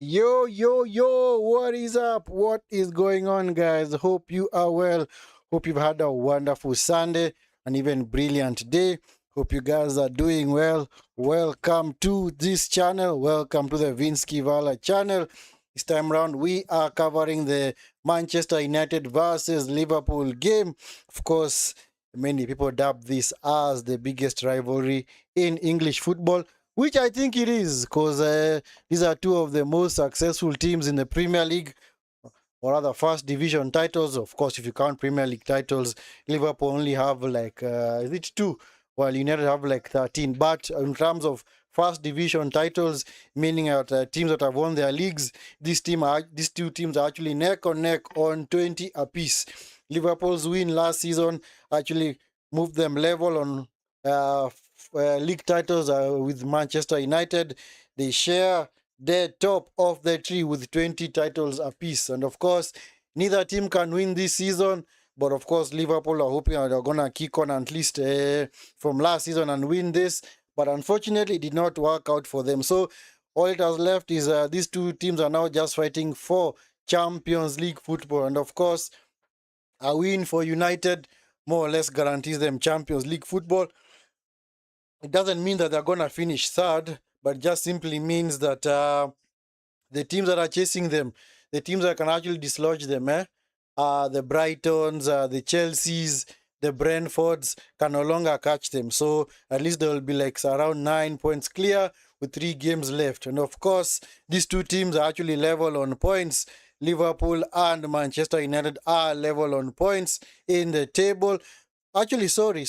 Yo, yo, yo, what is up? What is going on, guys? Hope you are well. Hope you've had a wonderful Sunday and even brilliant day. Hope you guys are doing well. Welcome to this channel. Welcome to the Vinskey Valor channel. This time around, we are covering the Manchester United versus Liverpool game. Of course, many people dub this as the biggest rivalry in English football, which I think it is, because these are two of the most successful teams in the Premier League, or other first division titles. Of course, if you count Premier League titles, Liverpool only have like, is it two? While United have like 13. But in terms of first division titles, meaning that teams that have won their leagues, these two teams are actually neck and neck on 20 apiece. Liverpool's win last season actually moved them level on league titles with Manchester United. They share the top of the tree with 20 titles apiece. And of course, neither team can win this season. But of course, Liverpool are hoping they're going to kick on at least from last season and win this. But unfortunately, it did not work out for them. So all it has left is these two teams are now just fighting for Champions League football. And of course, a win for United more or less guarantees them Champions League football. It doesn't mean that they're going to finish third, but just simply means that the teams that are chasing them, the teams that can actually dislodge them, the Brightons, the Chelseas, the Brentfords can no longer catch them. So at least there will be like around 9 points clear with 3 games left. And of course, these two teams are actually level on points. Liverpool and Manchester United are level on points in the table. Actually, sorry.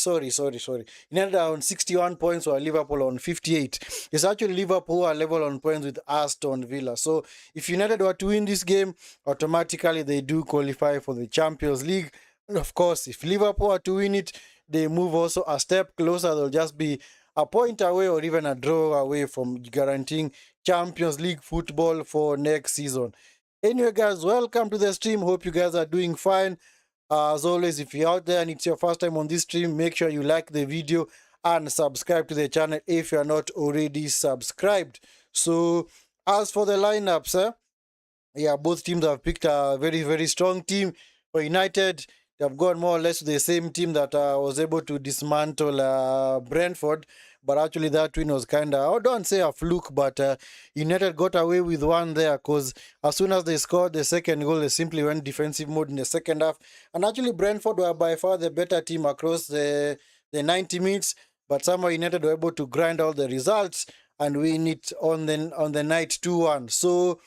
United are on 61 points while Liverpool on 58. It's actually Liverpool who are level on points with Aston Villa. So if United were to win this game, automatically they do qualify for the Champions League. And of course, if Liverpool are to win it, they move also a step closer. They'll just be a point away or even a draw away from guaranteeing Champions League football for next season. Anyway, guys, welcome to the stream. Hope you guys are doing fine. As always, if you're out there and it's your first time on this stream, make sure you like the video and subscribe to the channel if you're not already subscribed. So, as for the lineups, yeah, both teams have picked a very, very strong team. For United, they've gone more or less to the same team that was able to dismantle Brentford. But actually, that win was kind of, I don't say a fluke, but United got away with one there because as soon as they scored the second goal, they simply went defensive mode in the second half. And actually, Brentford were by far the better team across the 90 minutes. But somehow United were able to grind all the results and win it on the night 2-1. So,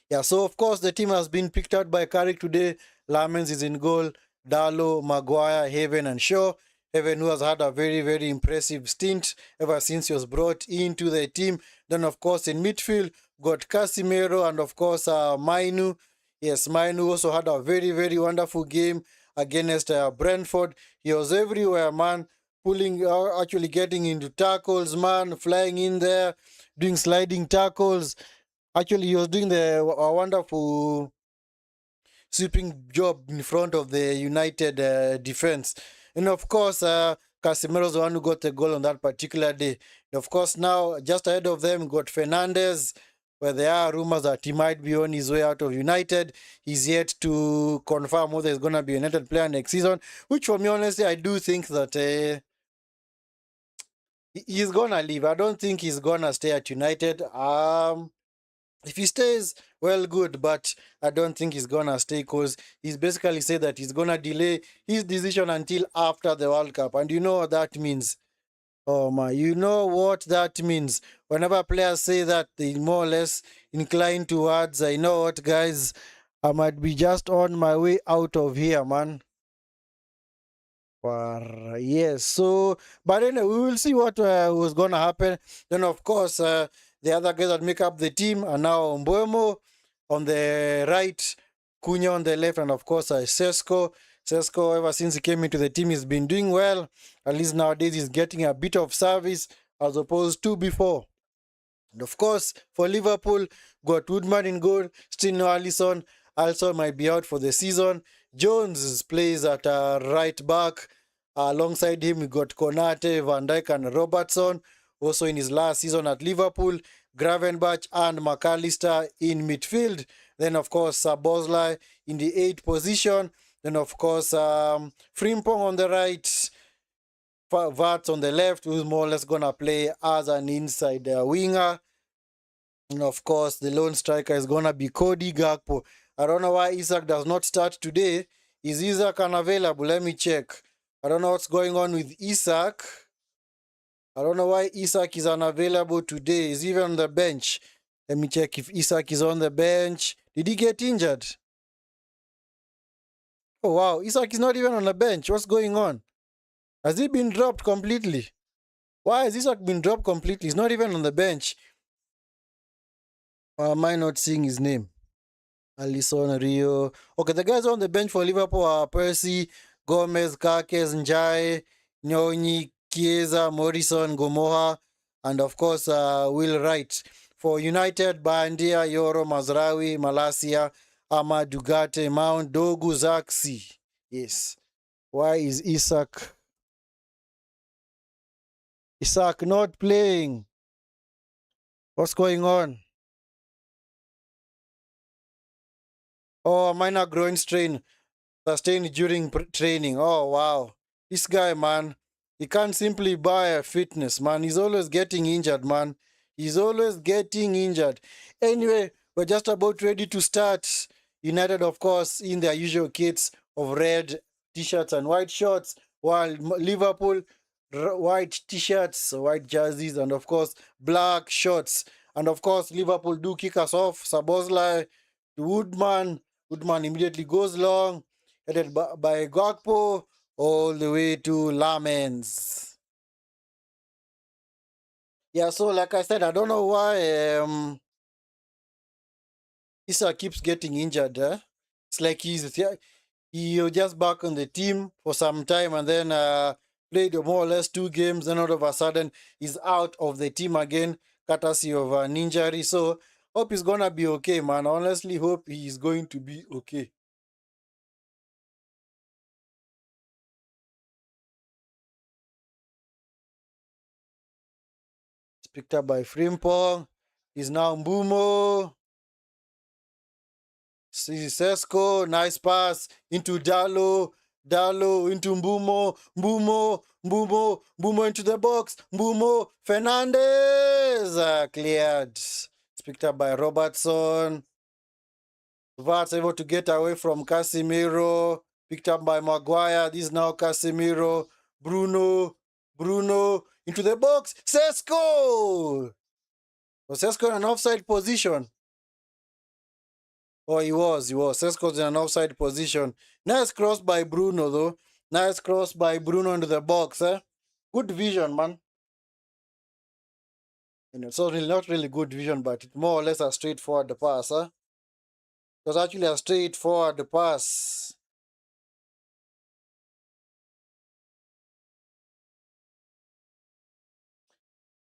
yeah, so of course, the team has been picked out by Carrick today. Lamens is in goal. Darlow, Maguire, Haven, and Shaw. Haven, who has had a very, very impressive stint ever since he was brought into the team. Then, of course, in midfield, got Casemiro and, of course, Mainu. Yes, Mainu also had a very, very wonderful game against Brentford. He was everywhere, man. Pulling, actually getting into tackles, man. Flying in there, doing sliding tackles. Actually, he was doing a wonderful sweeping job in front of the United defense. And of course, Casemiro is the one who got the goal on that particular day. And of course, now just ahead of them, got Fernandes, where there are rumors that he might be on his way out of United. He's yet to confirm whether he's going to be a United player next season, which for me, honestly, I do think that he's going to leave. I don't think he's going to stay at United. If he stays, well, good, but I don't think he's gonna stay because he's basically said that he's gonna delay his decision until after the World Cup. And you know what that means. Oh my, you know what that means. Whenever players say that, they more or less incline towards, I know what, guys, I might be just on my way out of here, man. Yes, so, but anyway, we will see what was gonna happen. Then, of course, the other guys that make up the team are now Mbuemo on the right, Cunha on the left, and of course Sesko. Sesko, ever since he came into the team, he's been doing well. At least nowadays he's getting a bit of service as opposed to before. And of course, for Liverpool, got Woodman in goal, still no Alisson. Also might be out for the season. Jones plays at right back. Alongside him, we got Konate, Van Dijk, and Robertson. Also in his last season at Liverpool, Gravenbach and McAllister in midfield. Then, of course, Bosley in the 8th position. Then, of course, Frimpong on the right. Vats on the left, who's more or less going to play as an inside winger. And, of course, the lone striker is going to be Cody Gakpo. I don't know why Isak does not start today. Is Isak unavailable? Let me check. I don't know what's going on with Isak. I don't know why Isak is unavailable today. Is even on the bench. Let me check if Isak is on the bench. Did he get injured? Oh, wow. Isak is not even on the bench. What's going on? Has he been dropped completely? Why has Isak been dropped completely? He's not even on the bench. Why am I not seeing his name? Alisson, Rio. Okay, the guys on the bench for Liverpool are Percy, Gomez, Kakes, Njai, Nyonyi, Chiesa, Morrison, Gomoha, and of course Will Wright. For United, Bandia, Yoro, Mazraoui, Malasia, Ahmad, Dugate, Mount, Dogu, Zaxi. Yes. Why is Isak not playing? What's going on? Oh, minor groin strain sustained during training. Oh, wow. This guy, man, he can't simply buy a fitness, man. He's always getting injured, man. He's always getting injured. Anyway, we're just about ready to start. United, of course, in their usual kits of red t-shirts and white shorts, while Liverpool, white t-shirts, white jerseys, and of course, black shorts. And of course, Liverpool do kick us off. Sabozlai to Woodman. Woodman immediately goes long, headed by Gakpo all the way to Lamens. Yeah, so like I said, I don't know why Issa keeps getting injured. It's like he's just back on the team for some time and then played more or less 2 games, and all of a sudden he's out of the team again, courtesy of an injury. So hope he's gonna be okay, man. Honestly, hope he's going to be okay. It's picked up by Frimpong. He's now Mbumo. Sesko, nice pass into Dalo. Dalo into Mbumo. Mbumo into the box. Mbumo. Fernandez. Cleared. It's picked up by Robertson. Vats able to get away from Casemiro. Picked up by Maguire. This is now Casemiro. Bruno into the box. Sesko. Was Sesko in an offside position? Oh, he was. Sesko's in an offside position. Nice cross by Bruno, though. Nice cross by Bruno into the box, eh? Good vision, man. It's really not really good vision, but it's more or less a straightforward pass, huh? It was actually a straightforward pass.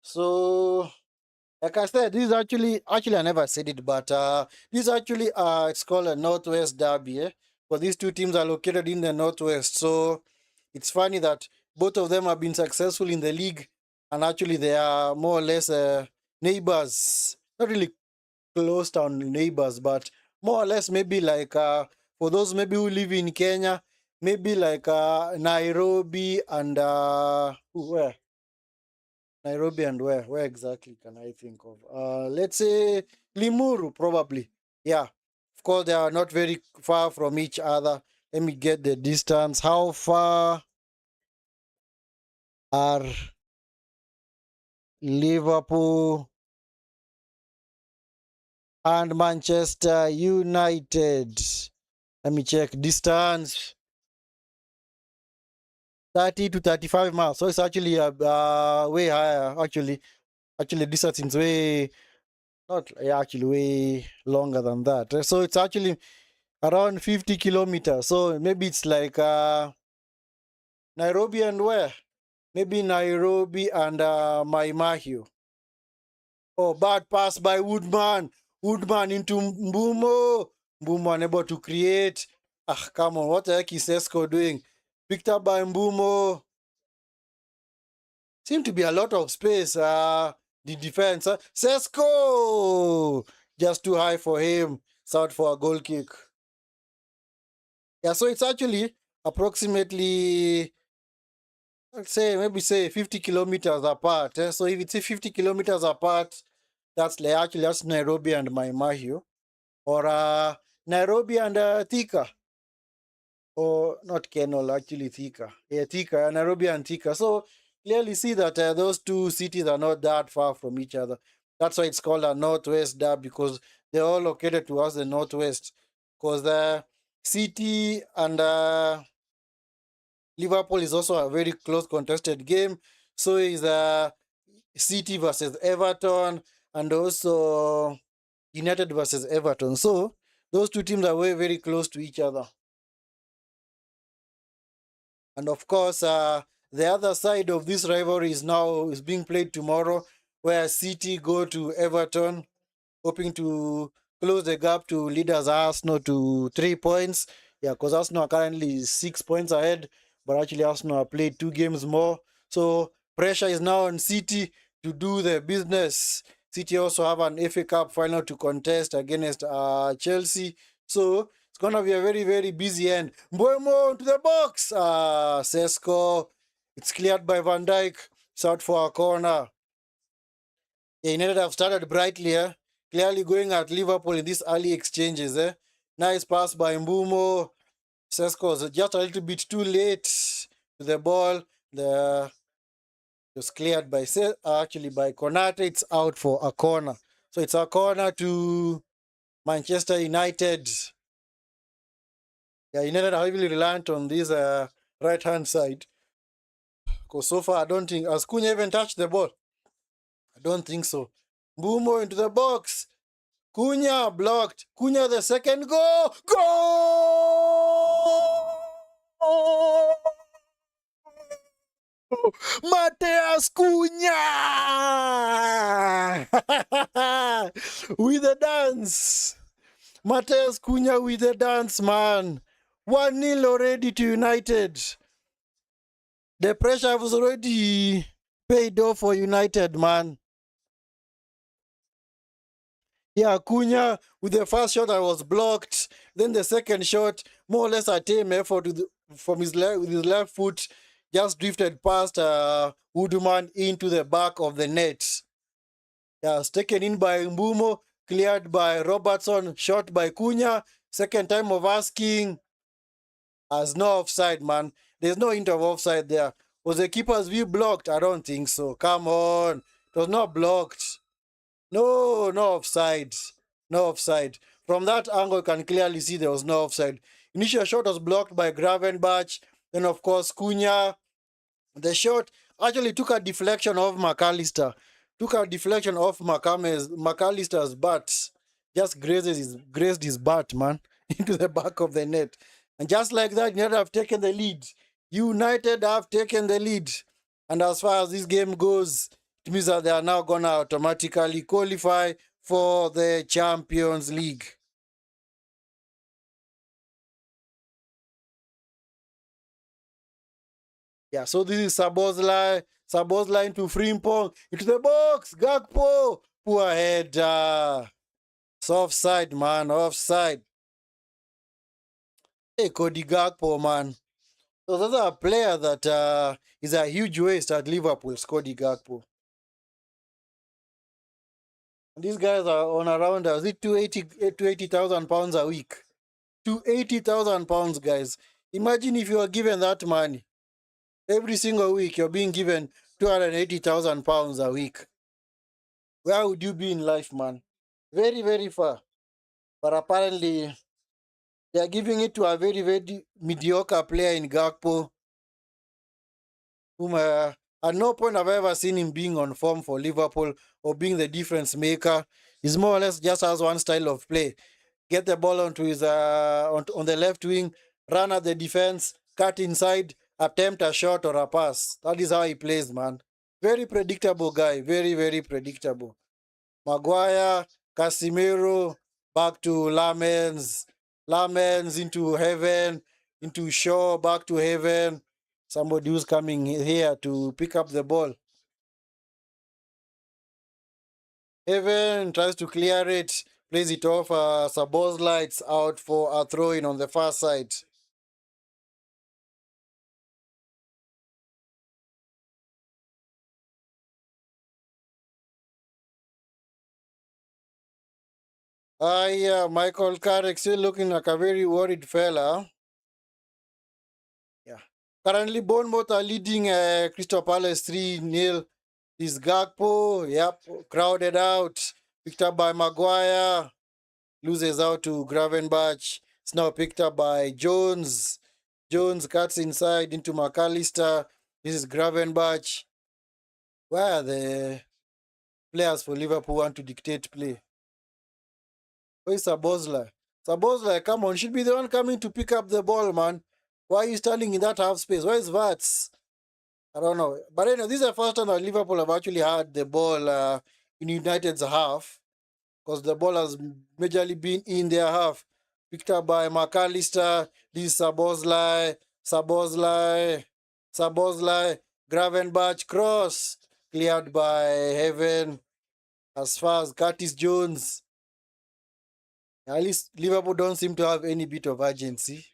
So, like I said, this is actually I never said it, but this actually it's called a Northwest Derby, eh? But these two teams are located in the Northwest, so it's funny that both of them have been successful in the league, and actually they are more or less neighbors. Not really close town neighbors, but more or less maybe like for those maybe who live in Kenya, maybe like Nairobi and where? Nairobi and where? Where exactly can I think of? Let's say Limuru, probably. Yeah. Of course, they are not very far from each other. Let me get the distance. How far are Liverpool and Manchester United? Let me check distance. 30 to 35 miles. So it's actually way higher. Actually, distance is way not actually way longer than that. So it's actually around 50 kilometers. So maybe it's like Nairobi and where? Maybe Nairobi and Mai Mahiu. Oh, bad pass by Woodman. Woodman into Mbumo. Mbumo unable to create. Ah, come on. What the heck is Sesko doing? Picked up by Mbumo. Seem to be a lot of space. The defense, Sesko! Just too high for him. It's out for a goal kick. Yeah, so it's actually approximately, let's say, maybe say 50 kilometers apart. So if it's 50 kilometers apart, that's like actually that's Nairobi and Mai Mahiu. Or Nairobi and Thika. Or not Kenol, actually Thika. Yeah, Thika, Nairobi and Thika. So clearly see that those two cities are not that far from each other. That's why it's called a Northwest Derby, because they're all located towards the Northwest. Because the City and Liverpool is also a very close contested game. So is City versus Everton and also United versus Everton. So those two teams are very, very close to each other. And of course, the other side of this rivalry is being played tomorrow, where City go to Everton, hoping to close the gap to leaders Arsenal to 3 points. Yeah, because Arsenal are currently 6 points ahead, but actually Arsenal have played 2 games more. So pressure is now on City to do the business. City also have an FA Cup final to contest against Chelsea. So it's gonna be a very, very busy end. Mboemo to the box. Sesko. It's cleared by Van Dijk. It's out for a corner. Yeah, United have started brightly, clearly going at Liverpool in these early exchanges. Nice pass by Mbumo. Sesko was just a little bit too late to the ball. The it was cleared by actually by Konate. It's out for a corner. So it's a corner to Manchester United. Yeah, United are heavily reliant on this right hand side. Because so far I don't think has Cunha even touched the ball. I don't think so. Mbumo into the box. Cunha blocked. Cunha the second goal. Goal! Mateus Cunha with the dance. Mateus Cunha with the dance, man. 1-0 already to United. The pressure was already paid off for United, man. Yeah, Cunha with the first shot that was blocked. Then the second shot, more or less a tame effort from his with his left foot, just drifted past Woodman into the back of the net. Yeah, it's taken in by Mbumo, cleared by Robertson, shot by Cunha. Second time of asking, as no offside, man. There's no hint of offside there. Was the keeper's view blocked? I don't think so. Come on. It was not blocked. No, no offside. No offside. From that angle, you can clearly see there was no offside. Initial shot was blocked by Gravenberch. Then, of course, Cunha. The shot actually took a deflection of McAllister. Took a deflection of McAllister's butt. Just grazed his butt, man, into the back of the net. And just like that, United have taken the lead. United have taken the lead. And as far as this game goes, it means that they are now going to automatically qualify for the Champions League. Yeah, so this is Sabozlai. Sabozlai into Frimpong. Into the box. Gakpo. Poor header. It's offside, man. Offside. Hey, Cody Gakpo, man. So that's a player that is a huge waste at Liverpool, Cody Gakpo. And these guys are on around, is it 280,000 pounds a week? 280,000 pounds, guys. Imagine if you are given that money. Every single week, you're being given 280,000 pounds a week. Where would you be in life, man? Very, very far. But apparently, they are giving it to a very, very mediocre player in Gakpo, whom at no point have I ever seen him being on form for Liverpool or being the difference maker. He's more or less just has one style of play. Get the ball onto his on the left wing, run at the defense, cut inside, attempt a shot or a pass. That is how he plays, man. Very predictable guy. Very, very predictable. Maguire, Casemiro, back to Lamens. Lamens into heaven, into Shaw, back to heaven. Somebody who's coming here to pick up the ball. Heaven tries to clear it, plays it off. Sabos lights out for a throw in on the far side. Yeah, Michael Carrick still looking like a very worried fella. Yeah. Currently, Bournemouth are leading Crystal Palace 3-0. This Gakpo, yep, crowded out. Picked up by Maguire. Loses out to Gravenberch. It's now picked up by Jones. Jones cuts inside into McAllister. This is Gravenberch. Where are the players for Liverpool want to dictate play? Where's Sabozla? Sabozla, come on, should be the one coming to pick up the ball, man. Why are you standing in that half space? Where's Vats? I don't know. But anyway, this is the first time that Liverpool have actually had the ball in United's half, because the ball has majorly been in their half. Picked up by McAllister. This is Sabozlai. Sabozlai. Gravenberch cross. Cleared by Heaven. As far as Curtis Jones. At least Liverpool don't seem to have any bit of urgency.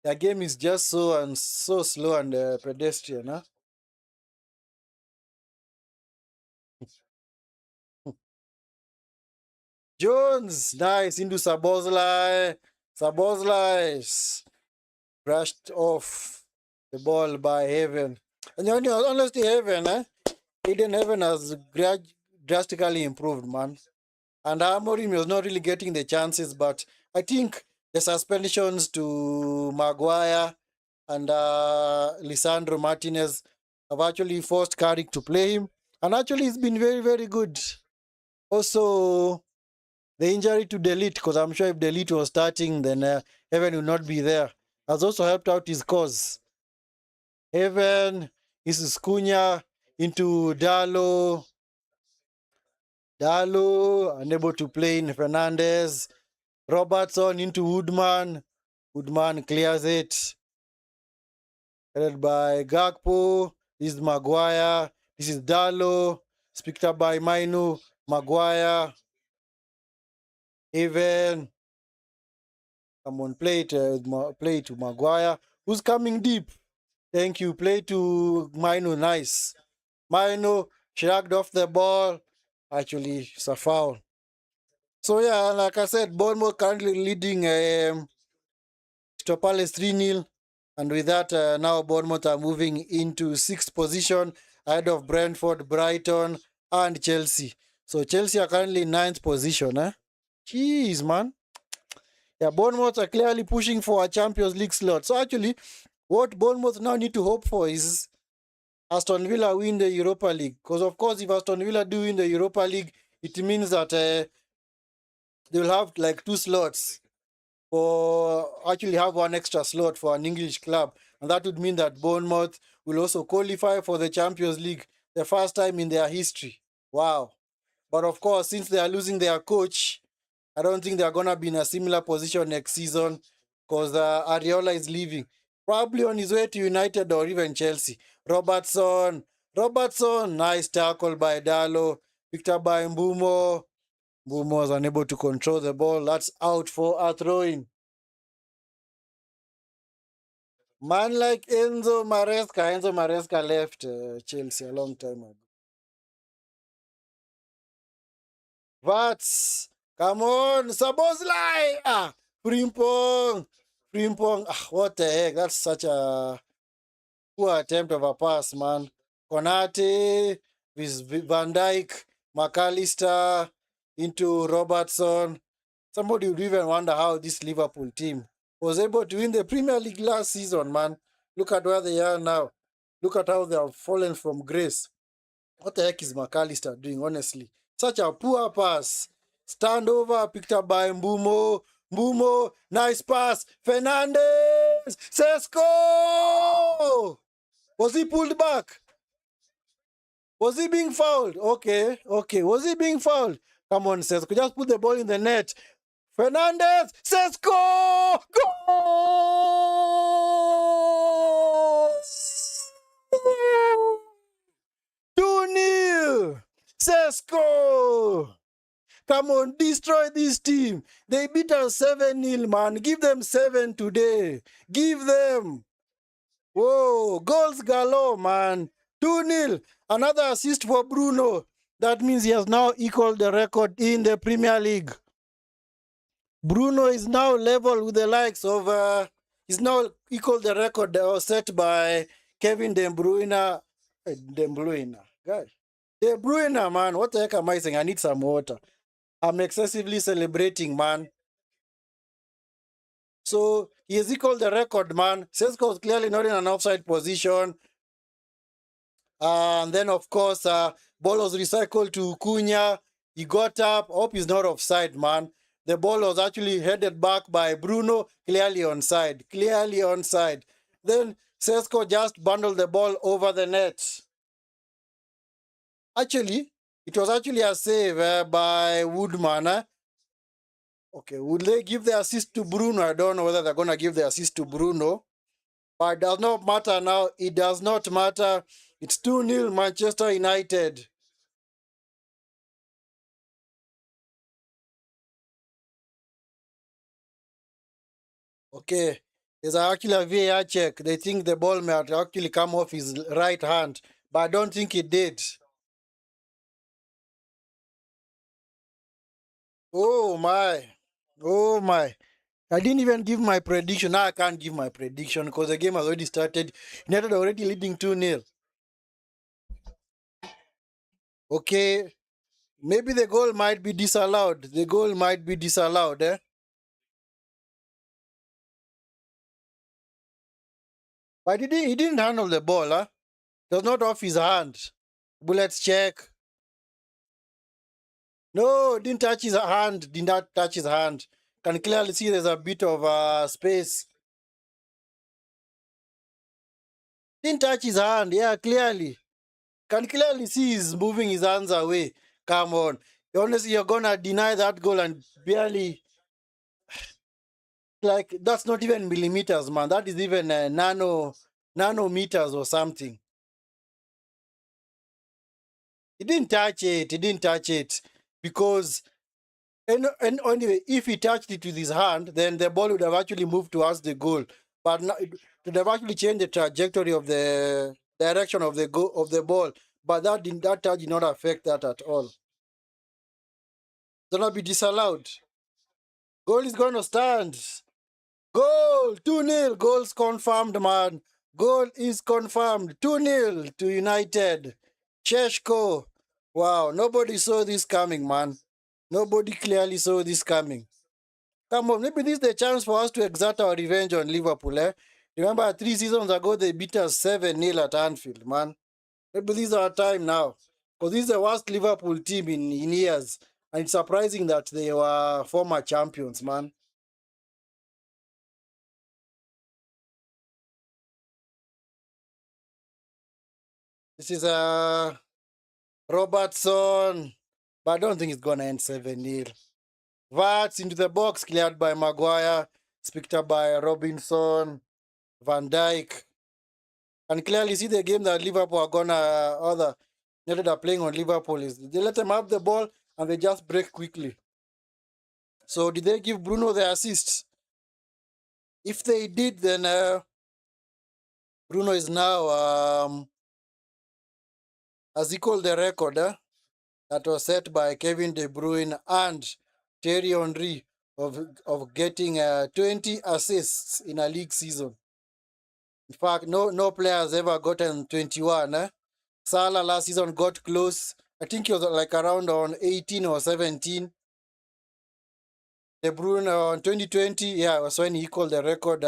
Their game is just so slow and pedestrian, huh? Jones, nice into Sabozlai. Sabozlai brushed off the ball by Heaven. And honestly, Heaven, Eden Heaven has drastically improved, man. And Amorim was not really getting the chances, but I think the suspensions to Maguire and Lisandro Martinez have actually forced Carrick to play him. And actually, it's been very, very good. Also, the injury to Delete, because I'm sure if Delete was starting, then Heaven will not be there, has also helped out his cause. Heaven, this is Cunha into Dalo. Dalo, unable to play in Fernandez. Robertson into Woodman. Woodman clears it. Headed by Gakpo. This is Maguire. This is Dalo. It's picked up by Mainu. Maguire. Even. Come on, play it to Maguire. Who's coming deep? Thank you. Play to Mainu. Nice. Mainu shrugged off the ball. Actually, it's a foul. So yeah, like I said, Bournemouth currently leading Crystal Palace 3-0. And with that, now Bournemouth are moving into sixth position ahead of Brentford, Brighton, and Chelsea. So Chelsea are currently in ninth position. Jeez, man. Yeah, Bournemouth are clearly pushing for a Champions League slot. So actually, what Bournemouth now need to hope for is Aston Villa win the Europa League. Because of course, if Aston Villa do win the Europa League, it means that they will have like two slots, or actually have one extra slot for an English club. And that would mean that Bournemouth will also qualify for the Champions League, the first time in their history. Wow. But of course, since they are losing their coach, I don't think they're going to be in a similar position next season, because Areola is leaving. Probably on his way to United or even Chelsea. Robertson, nice tackle by Dalo. Picked up by Mbumo. Mbumo was unable to control the ball. That's out for a throw-in. Man like Enzo Maresca left Chelsea a long time ago. Vats, come on, Sabozlai! Frimpong. What the heck? That's such a poor attempt of a pass, man. Konate, Van Dijk, McAllister into Robertson. Somebody would even wonder how this Liverpool team was able to win the Premier League last season, man. Look at where they are now. Look at how they have fallen from grace. What the heck is McAllister doing, honestly? Such a poor pass. Standover picked up by Mbumo. Mbumo, nice pass. Fernandez! Sesko! Was he pulled back? Was he being fouled? Okay. Was he being fouled? Come on, Sesko. Just put the ball in the net. Fernandez! Sesko! Goal! 2-0! Sesko! Come on, destroy this team. They beat us 7-0, man. Give them 7 today. Give them. Whoa, goals galore, man. 2-0. Another assist for Bruno. That means he has now equaled the record in the Premier League. Bruno is now level with the likes of, he's now equal the record that was set by Kevin De Bruyne. De Bruyne. God. De Bruyne, man. What the heck am I saying? I need some water. I'm excessively celebrating, man. So he has equaled the record, man. Sesko was clearly not in an offside position. And then, of course, ball was recycled to Cunha. He got up. Hope he's not offside, man. The ball was actually headed back by Bruno. Clearly onside. Clearly onside. Then Sesko just bundled the ball over the net. Actually, it was actually a save by Woodman. Okay, would they give the assist to Bruno? I don't know whether they're going to give the assist to Bruno. But it does not matter now. It does not matter. It's 2-0 Manchester United. Okay, there's actually a VAR check. They think the ball may have actually come off his right hand, but I don't think it did. Oh my. Oh my. I didn't even give my prediction. Now I can't give my prediction because the game has already started. United already leading 2-0. Okay. Maybe the goal might be disallowed. The goal might be disallowed, eh? But he didn't handle the ball, huh? It was not off his hand. Bullets check. No, didn't touch his hand. Did not touch his hand. Can clearly see there's a bit of space. Didn't touch his hand. Yeah, clearly. Can clearly see he's moving his hands away. Come on. Honestly, you're gonna deny that goal and barely, like, that's not even millimeters, man. That is even nanometers or something. He didn't touch it. He didn't touch it because and anyway, if he touched it with his hand, then the ball would have actually moved towards the goal. But now it would have actually changed the trajectory of the direction of the ball. But that touch did not affect that at all. Gonna be disallowed. Goal is gonna stand. Goal 2-0. Goals confirmed, man. Goal is confirmed. 2-0 to United. Cheshko. Wow, nobody saw this coming, man. Nobody clearly saw this coming. Come on, maybe this is the chance for us to exert our revenge on Liverpool, eh? Remember 3 seasons ago they beat us 7-0 at Anfield, man. Maybe this is our time now. Because this is the worst Liverpool team in years. And it's surprising that they were former champions, man. This is Robertson. But I don't think it's gonna end 7-0. Vats into the box, cleared by Maguire, picked up by Robinson, Van Dijk. And clearly see the game that Liverpool are gonna other United are playing on Liverpool is they let them have the ball and they just break quickly. So did they give Bruno the assist? If they did, then Bruno is now has equaled the record that was set by Kevin De Bruyne and Thierry Henry of getting 20 assists in a league season. In fact, no player has ever gotten 21. Salah last season got close. I think he was like around on 18 or 17. De Bruyne on 2020, yeah, was when he equaled the record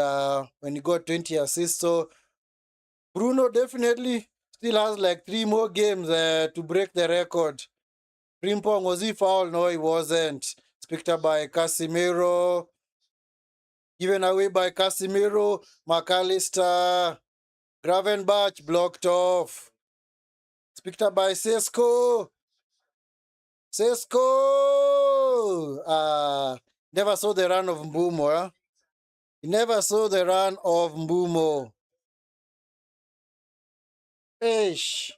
when he got 20 assists. So Bruno definitely still has like 3 more games to break the record. Frimpong, was he fouled? No, he wasn't. It's picked up by Casemiro. Given away by Casemiro. McAllister. Gravenbach blocked off. It's picked up by Sesko. Sesko! Never saw the run of Mbumo. Huh? He never saw the run of Mbumo. Ish.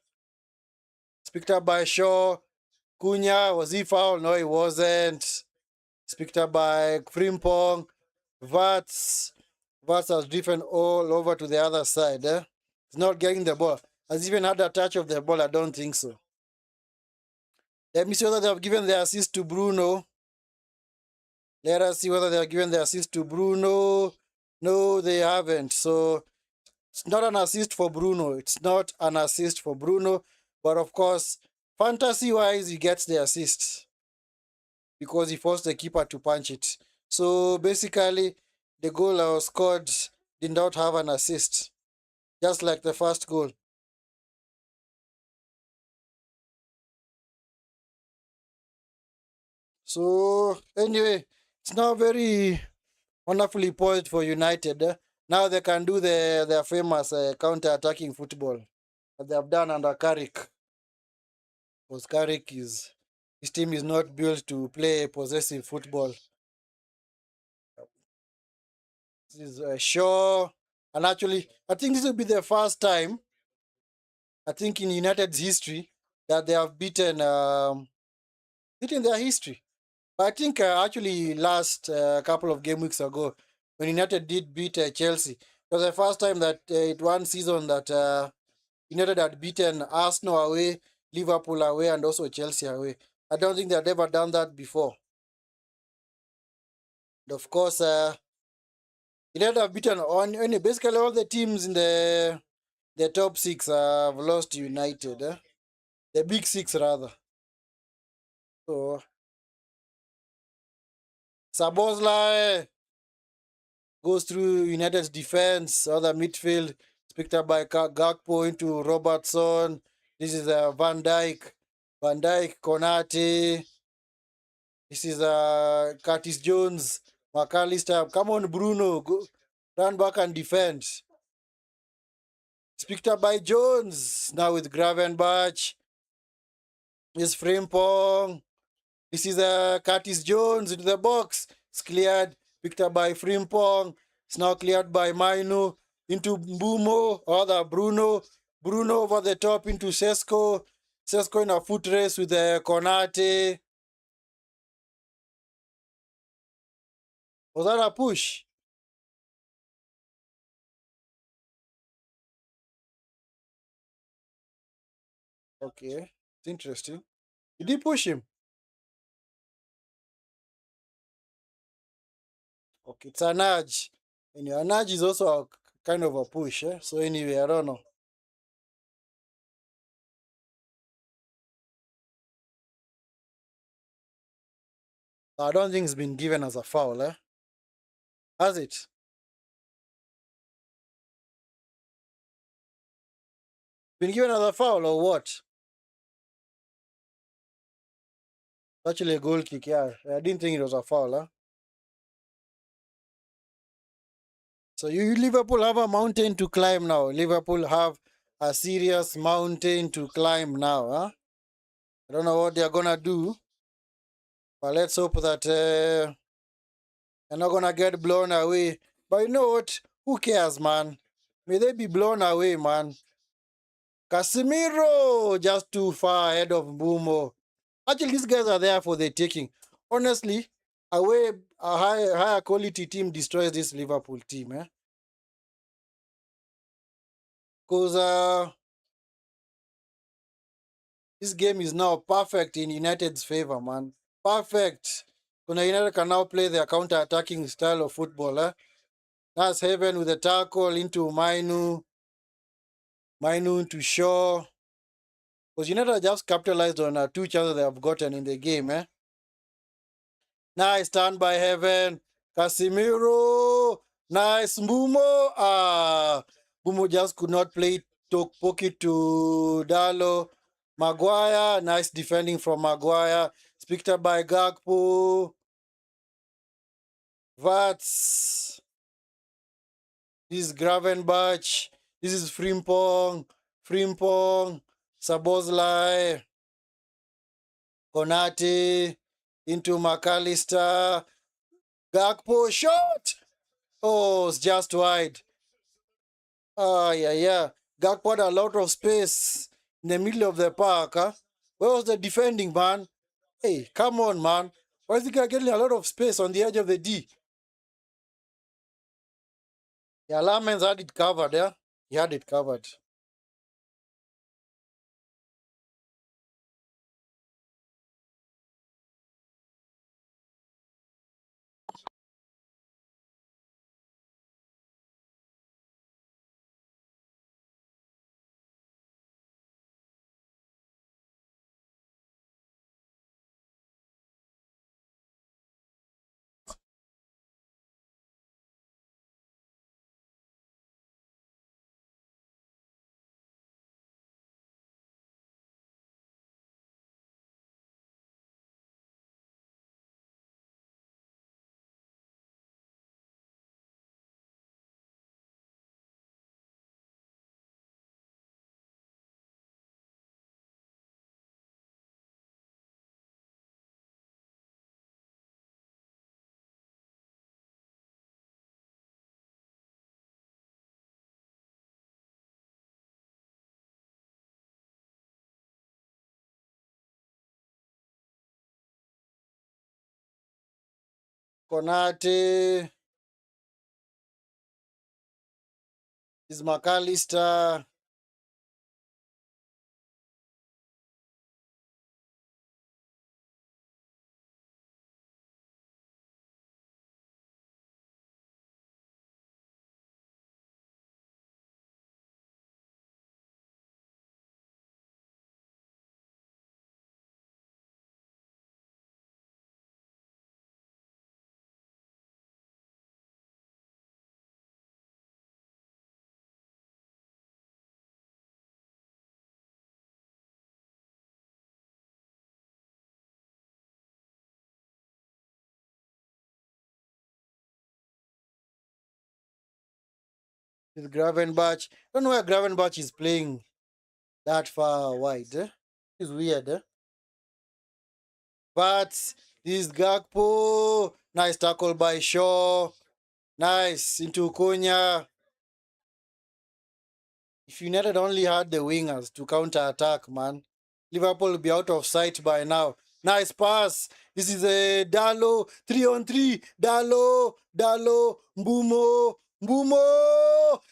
It's picked up by Shaw. Cunha, was he fouled? No, he wasn't. It's picked up by Frimpong. Vats. Vats has driven all over to the other side. He's not getting the ball. Has even had a touch of the ball? I don't think so. Let me see whether they have given the assist to Bruno. Let us see whether they have given the assist to Bruno. No, they haven't. So it's not an assist for Bruno. It's not an assist for Bruno. But of course, fantasy-wise, he gets the assist because he forced the keeper to punch it. So basically, the goal I was scored did not have an assist, just like the first goal. So anyway, it's now very wonderfully poised for United. Now they can do their famous counter-attacking football that they have done under Carrick. Because Carrick his team is not built to play possessive football. This is Shaw, and actually, I think this will be the first time, I think in United's history, that they have beaten their history. But I think actually last couple of game weeks ago, when United did beat Chelsea, it was the first time that it one season that United had beaten Arsenal away, Liverpool away, and also Chelsea away. I don't think they had ever done that before. And of course, United have beaten on basically all the teams in the top six have lost to United. The big six rather. So Sabozla goes through United's defense, other midfield. It's picked up by Gakpo into Robertson. This is Van Dijk. Van Dijk, Konate. This is Curtis Jones. McAllister. Come on, Bruno. Go, run back and defend. It's picked up by Jones. Now with Gravenbach. This Frimpong. This is Curtis Jones into the box. It's cleared. Picked up by Frimpong. It's now cleared by Mainu. Into Mbumo. Other Bruno. Bruno over the top into Sesko. Sesko in a foot race with Konate. Was that a push? Okay. It's interesting. Did he push him? Okay, it's a nudge. And a nudge is also a kind of a push. So anyway, I don't know. I don't think it's been given as a foul. Has it? Been given as a foul or what? Actually a goal kick, yeah. I didn't think it was a foul. So you Liverpool have a mountain to climb now. Liverpool have a serious mountain to climb now. I don't know what they're gonna do, but let's hope that they're not gonna get blown away. But you know what? Who cares, man? May they be blown away, man. Casemiro just too far ahead of Mbumo. Actually, these guys are there for the taking. Honestly, a higher quality team destroys this Liverpool team, Because this game is now perfect in United's favor, man. Perfect. Kuna United can now play their counter-attacking style of football, That's heaven with a tackle into Mainu. Mainu into Shaw. Because United just capitalized on two chances they have gotten in the game, Nice turn by heaven. Casemiro. Nice. Mbumo. Mbumo just could not play it. Took pocket to Dalo. Maguire. Nice defending from Maguire. It's picked up by Gakpo. Vats. This is Gravenbach. This is Frimpong. Frimpong. Sabozlai. Konate. Into McAllister. Gakpo shot. Oh, it's just wide. Yeah. Gakpo had a lot of space in the middle of the park. Where was the defending, man? Hey, come on, man. Why is the guy getting a lot of space on the edge of the D? Yeah, Lamens had it covered, yeah? He had it covered. Konate is McAllister. With Gravenbach. I don't know where Gravenbach is playing that far wide. It's weird. But this Gakpo. Nice tackle by Shaw. Nice into Konya. If United only had the wingers to counter attack, man, Liverpool will be out of sight by now. Nice pass. This is a Dalo 3-on-3. Dalo, Mbumo, Bruno.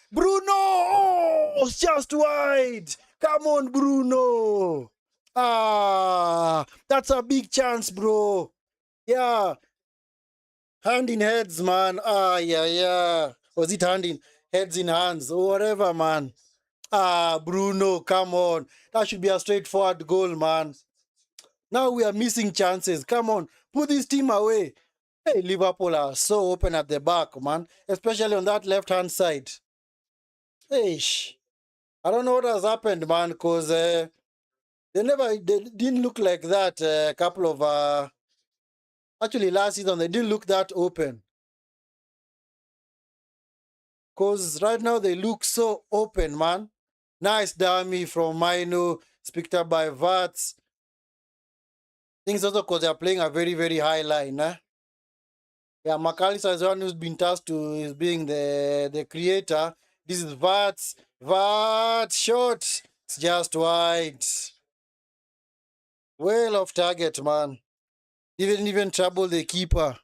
Oh, it's just wide. Come on, Bruno. That's a big chance, bro. Yeah, hand in heads, man. Yeah. Was it hand in heads in hands or whatever, man? Bruno, come on. That should be a straightforward goal, man. Now we are missing chances. Come on, put this team away. Hey, Liverpool are so open at the back, man. Especially on that left-hand side. Hey, I don't know what has happened, man, because they didn't look like that a couple of actually last season they didn't look that open. Because right now they look so open, man. Nice dummy from Mino, picked up by Vats. Things also because they're playing a very, very high line. Yeah, McAllister is the one who's been tasked to is being the creator. This is Vats. Shot. It's just wide. Well off target, man. Even trouble the keeper.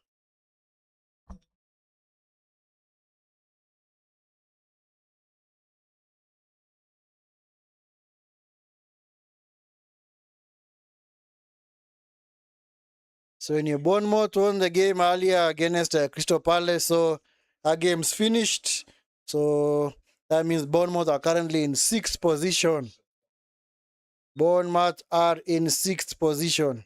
So in your Bournemouth won the game earlier against Crystal Palace, so our game's finished. So that means Bournemouth are currently in 6th position. Bournemouth are in 6th position.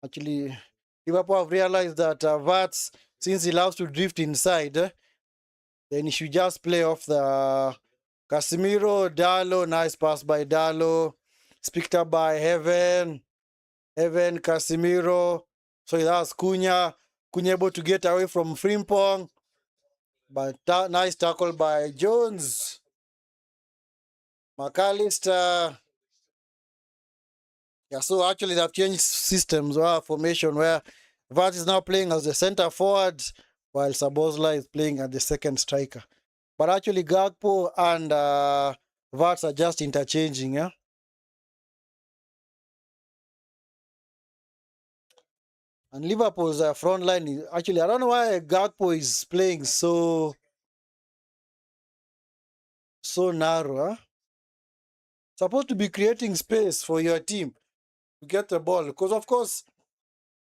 Actually, Liverpool have realized that Vats, since he loves to drift inside, then he should just play off the Casemiro, Dalo. Nice pass by Dalo. It's picked up by Heaven, Casemiro. So that's Cunha. Cunha able to get away from Frimpong. But nice tackle by Jones. McAllister. Yeah, so actually they've changed systems or formation where Vart is now playing as the center forward. while Sabozla is playing at the second striker. But actually, Gakpo and Vats are just interchanging. Yeah. And Liverpool's front line is actually, I don't know why Gakpo is playing so narrow. Huh? Supposed to be creating space for your team to get the ball. Because, of course,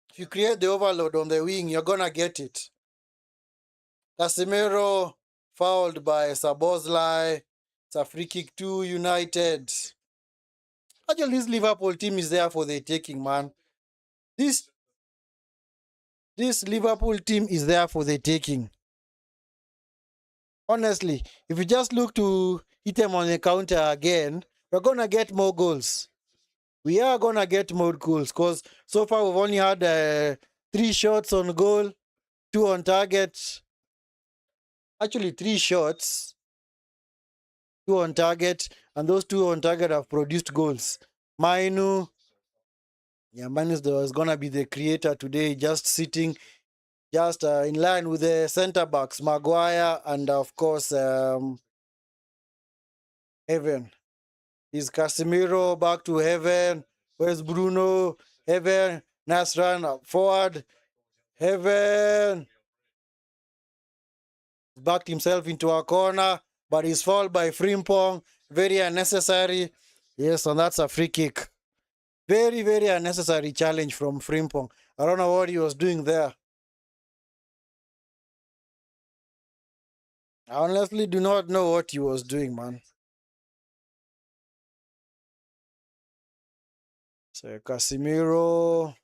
if you create the overload on the wing, you're going to get it. Casemiro fouled by Sabozlai. It's a free kick to United. Actually, this Liverpool team is there for the taking, man. This this Liverpool team is there for the taking. Honestly, if you just look to hit them on the counter again, we're gonna get more goals. We are gonna get more goals because so far we've only had 3 shots on goal, 2 on target. Actually, 3 shots, 2 on target, and those 2 on target have produced goals. Mainu, yeah, was gonna be the creator today, just sitting, just in line with the centre backs, Maguire and of course Heaven. Is Casemiro back to Heaven? Where's Bruno? Heaven. Nice run forward. Heaven backed himself into a corner, but he's fouled by Frimpong. Very unnecessary. Yes, and that's a free kick. Very, very unnecessary challenge from Frimpong. I don't know what he was doing there. I honestly do not know what he was doing, man. So Casemiro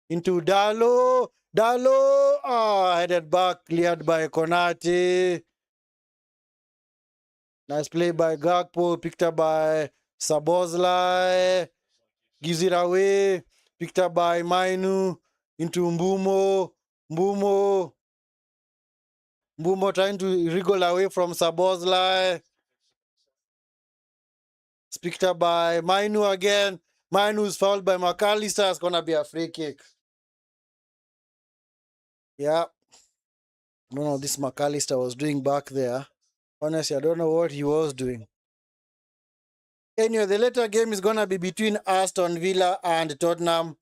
into Dalo. Dalo! Ah, headed back, cleared by Konate. Nice play by Gakpo, picked up by Sabozlai. Gives it away. Picked up by Mainu. Into Mbumo. Mbumo. Mbumo trying to wriggle away from Sabozlai. It's picked up by Mainu again. Mainu is fouled by McAllister. It's going to be a free kick. Yeah. I don't know what this McAllister was doing back there. Honestly, I don't know what he was doing. Anyway, the later game is going to be between Aston Villa and Tottenham.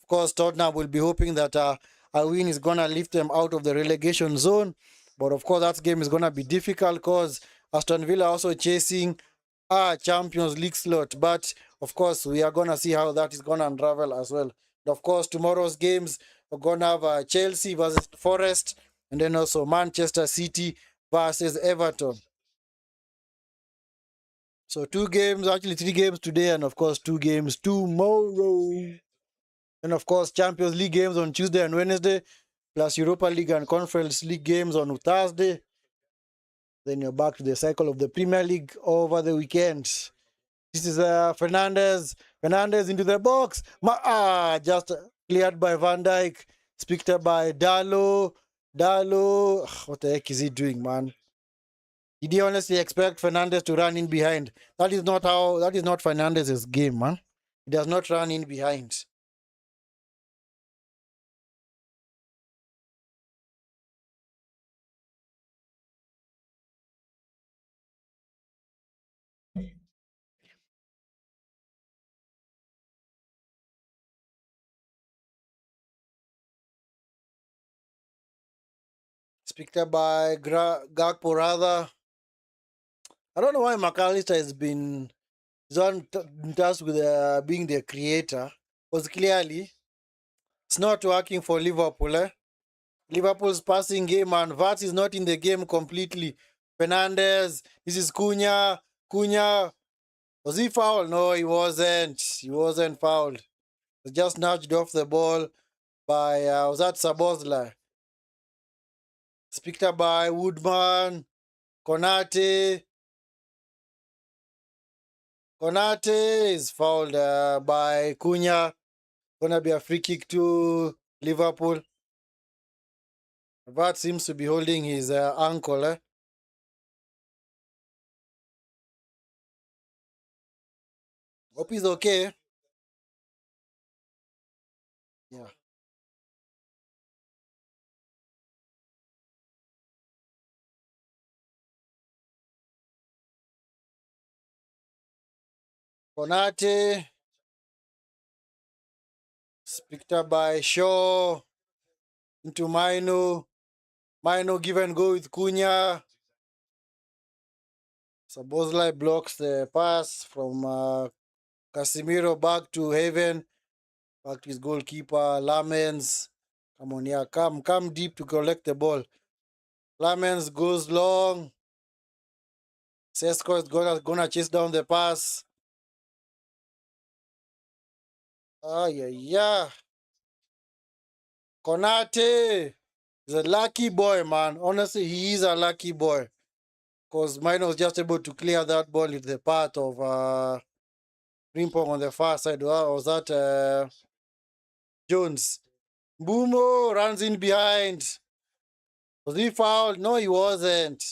Of course, Tottenham will be hoping that a win is going to lift them out of the relegation zone. But of course, that game is going to be difficult because Aston Villa also chasing a Champions League slot. But of course, we are going to see how that is going to unravel as well. And of course, tomorrow's games, we're going to have Chelsea versus Forest, and then also Manchester City versus Everton. So 2 games, actually 3 games today, and of course 2 games tomorrow. And of course, Champions League games on Tuesday and Wednesday, plus Europa League and Conference League games on Thursday. Then you're back to the cycle of the Premier League over the weekend. This is Fernandez. Fernandez into the box. Just cleared by Van Dijk. It's picked up by Dalo. Dalo. What the heck is he doing, man? Did he honestly expect Fernandez to run in behind? That is not Fernandez's game, man. He does not run in behind. It's picked up by Gakpo rather. I don't know why McAllister has been in task with being the creator. Because clearly it's not working for Liverpool. Liverpool's passing game and Vats is not in the game completely. Fernandez, this is Cunha. Cunha, was he fouled? No, he wasn't. He wasn't fouled. He just nudged off the ball by, was that Sabozla? It's picked up by Woodman, Konate. Konate is fouled by Cunha. Gonna be a free kick to Liverpool. Vart seems to be holding his ankle. Hope he's okay. Yeah. Konate, picked up by Shaw into Mino. Mino give and go with Cunha. Sabozlai blocks the pass from Casemiro back to Haven. Back to his goalkeeper, Lamens. Come on, yeah, come deep to collect the ball. Lamens goes long. Sesko is gonna chase down the pass. Ah, yeah. Konate is a lucky boy, man. Honestly, he is a lucky boy. Because Mino was just able to clear that ball in the path of Rimpong on the far side. Was that Jones? Bumo runs in behind. Was he fouled? No, he wasn't.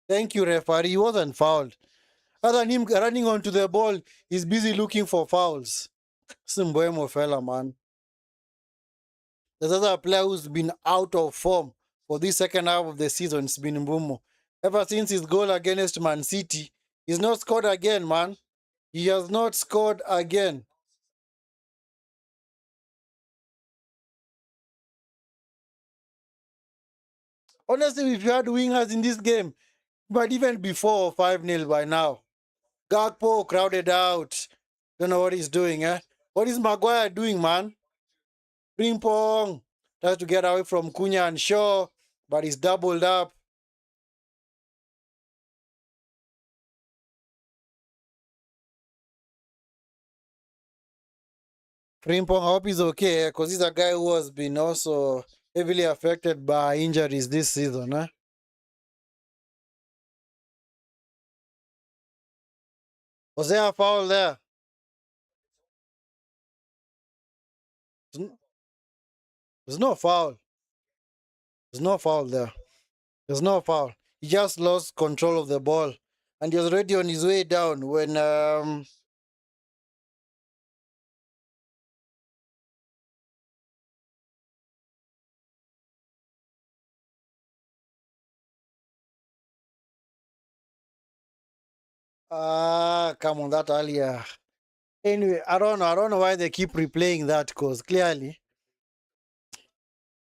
Thank you, referee. He wasn't fouled. Other than him running onto the ball, he's busy looking for fouls. Simbuemo fella, man. There's another player who's been out of form for this second half of the season. It's been Mbumo. Ever since his goal against Man City, he's not scored again, man. He has not scored again. Honestly, if you had wingers in this game, but even before 5-0 by now. Gakpo crowded out. Don't know what he's doing, eh? What is Maguire doing, man? Ping-pong. Tries to get away from Cunha and Shaw, but he's doubled up. Frimpong, I hope he's okay, because he's a guy who has been also heavily affected by injuries this season. Eh? Was there a foul there? There's no foul. There's no foul there. There's no foul. He just lost control of the ball. And he was already on his way down when come on, that earlier. Anyway, I don't know. I don't know why they keep replaying that because clearly,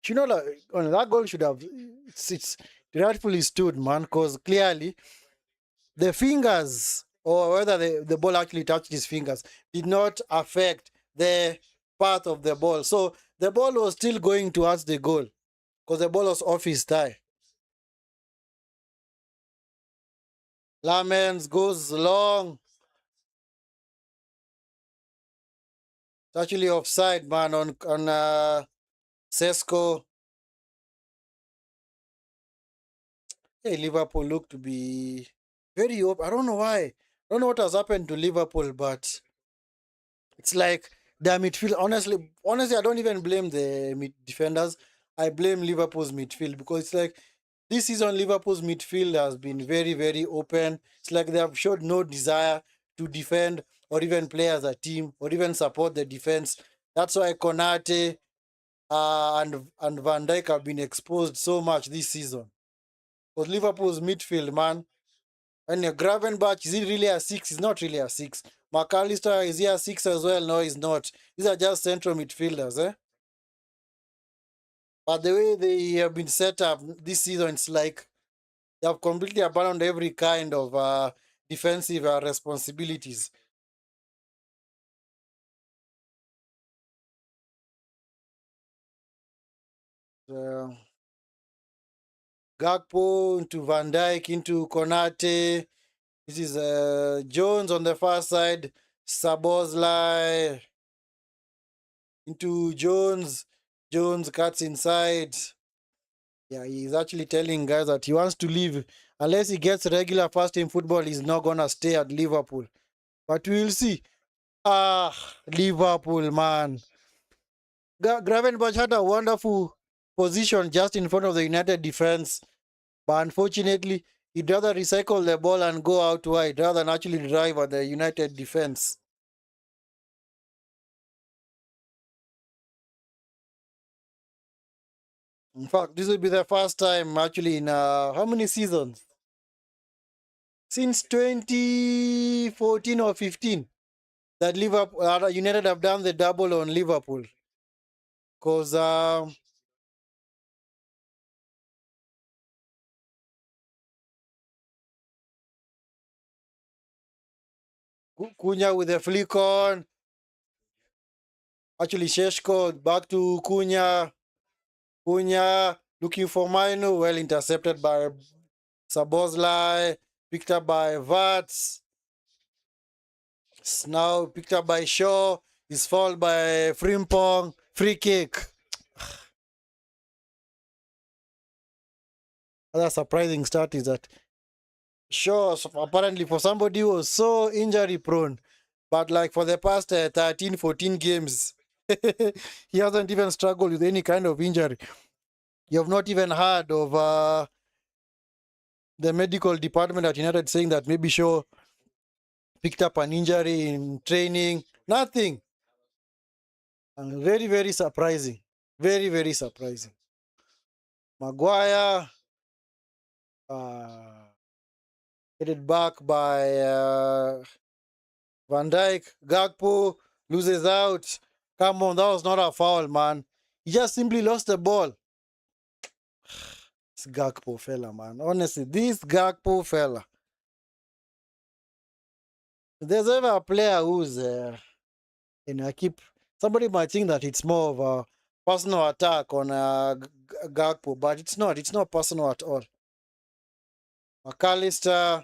you know, like, that goal should have it's rightfully stood, man. Because clearly, the fingers or whether the ball actually touched his fingers did not affect the path of the ball. So the ball was still going towards the goal because the ball was off his thigh. Lamens goes long. It's actually offside, man, on Sesko. Hey, Liverpool look to be very open. I don't know why. I don't know what has happened to Liverpool, but it's like their midfield. Honestly, I don't even blame the defenders. I blame Liverpool's midfield because it's like this season Liverpool's midfield has been very, very open. It's like they have showed no desire to defend or even play as a team or even support the defense. That's why Konate and Van Dijk have been exposed so much this season. Because Liverpool's midfield, man, and Gravenbach, is he really a six? He's not really a six. McAllister, is he a six as well? No, he's not. These are just central midfielders, eh? But the way they have been set up this season, it's like they have completely abandoned every kind of defensive responsibilities. Uh, Gakpo into Van Dijk into Konate. This is Jones on the far side. Sabozlai into Jones. Jones cuts inside. Yeah, he's actually telling guys that he wants to leave. Unless he gets regular first team football, he's not going to stay at Liverpool. But we'll see. Liverpool, man. Gravenberch had a wonderful position just in front of the United defense. But unfortunately, he'd rather recycle the ball and go out wide rather than actually drive at the United defense. In fact, this will be the first time actually in how many seasons? since 2014 or 15 that Liverpool United have done the double on Liverpool. Because Cunha with a flick on. Actually, Sheshko back to Cunha. Cunha looking for Mainu. Well intercepted by Sabozlai. Picked up by Vats. Now picked up by Shaw. Is fouled by Frimpong. Free kick. Another surprising start is that Shaw, apparently for somebody who was so injury prone, but like for the past 13, 14 games, he hasn't even struggled with any kind of injury. You have not even heard of the medical department at United saying that maybe Shaw picked up an injury in training. Nothing. Very, very surprising. Very, very surprising. Maguire headed back by Van Dijk. Gakpo loses out. Come on, that was not a foul, man. He just simply lost the ball. This Gakpo fella, man. Honestly, this Gakpo fella. If there's ever a player who's, I keep, somebody might think that it's more of a personal attack on Gakpo, but it's not. It's not personal at all. McAllister,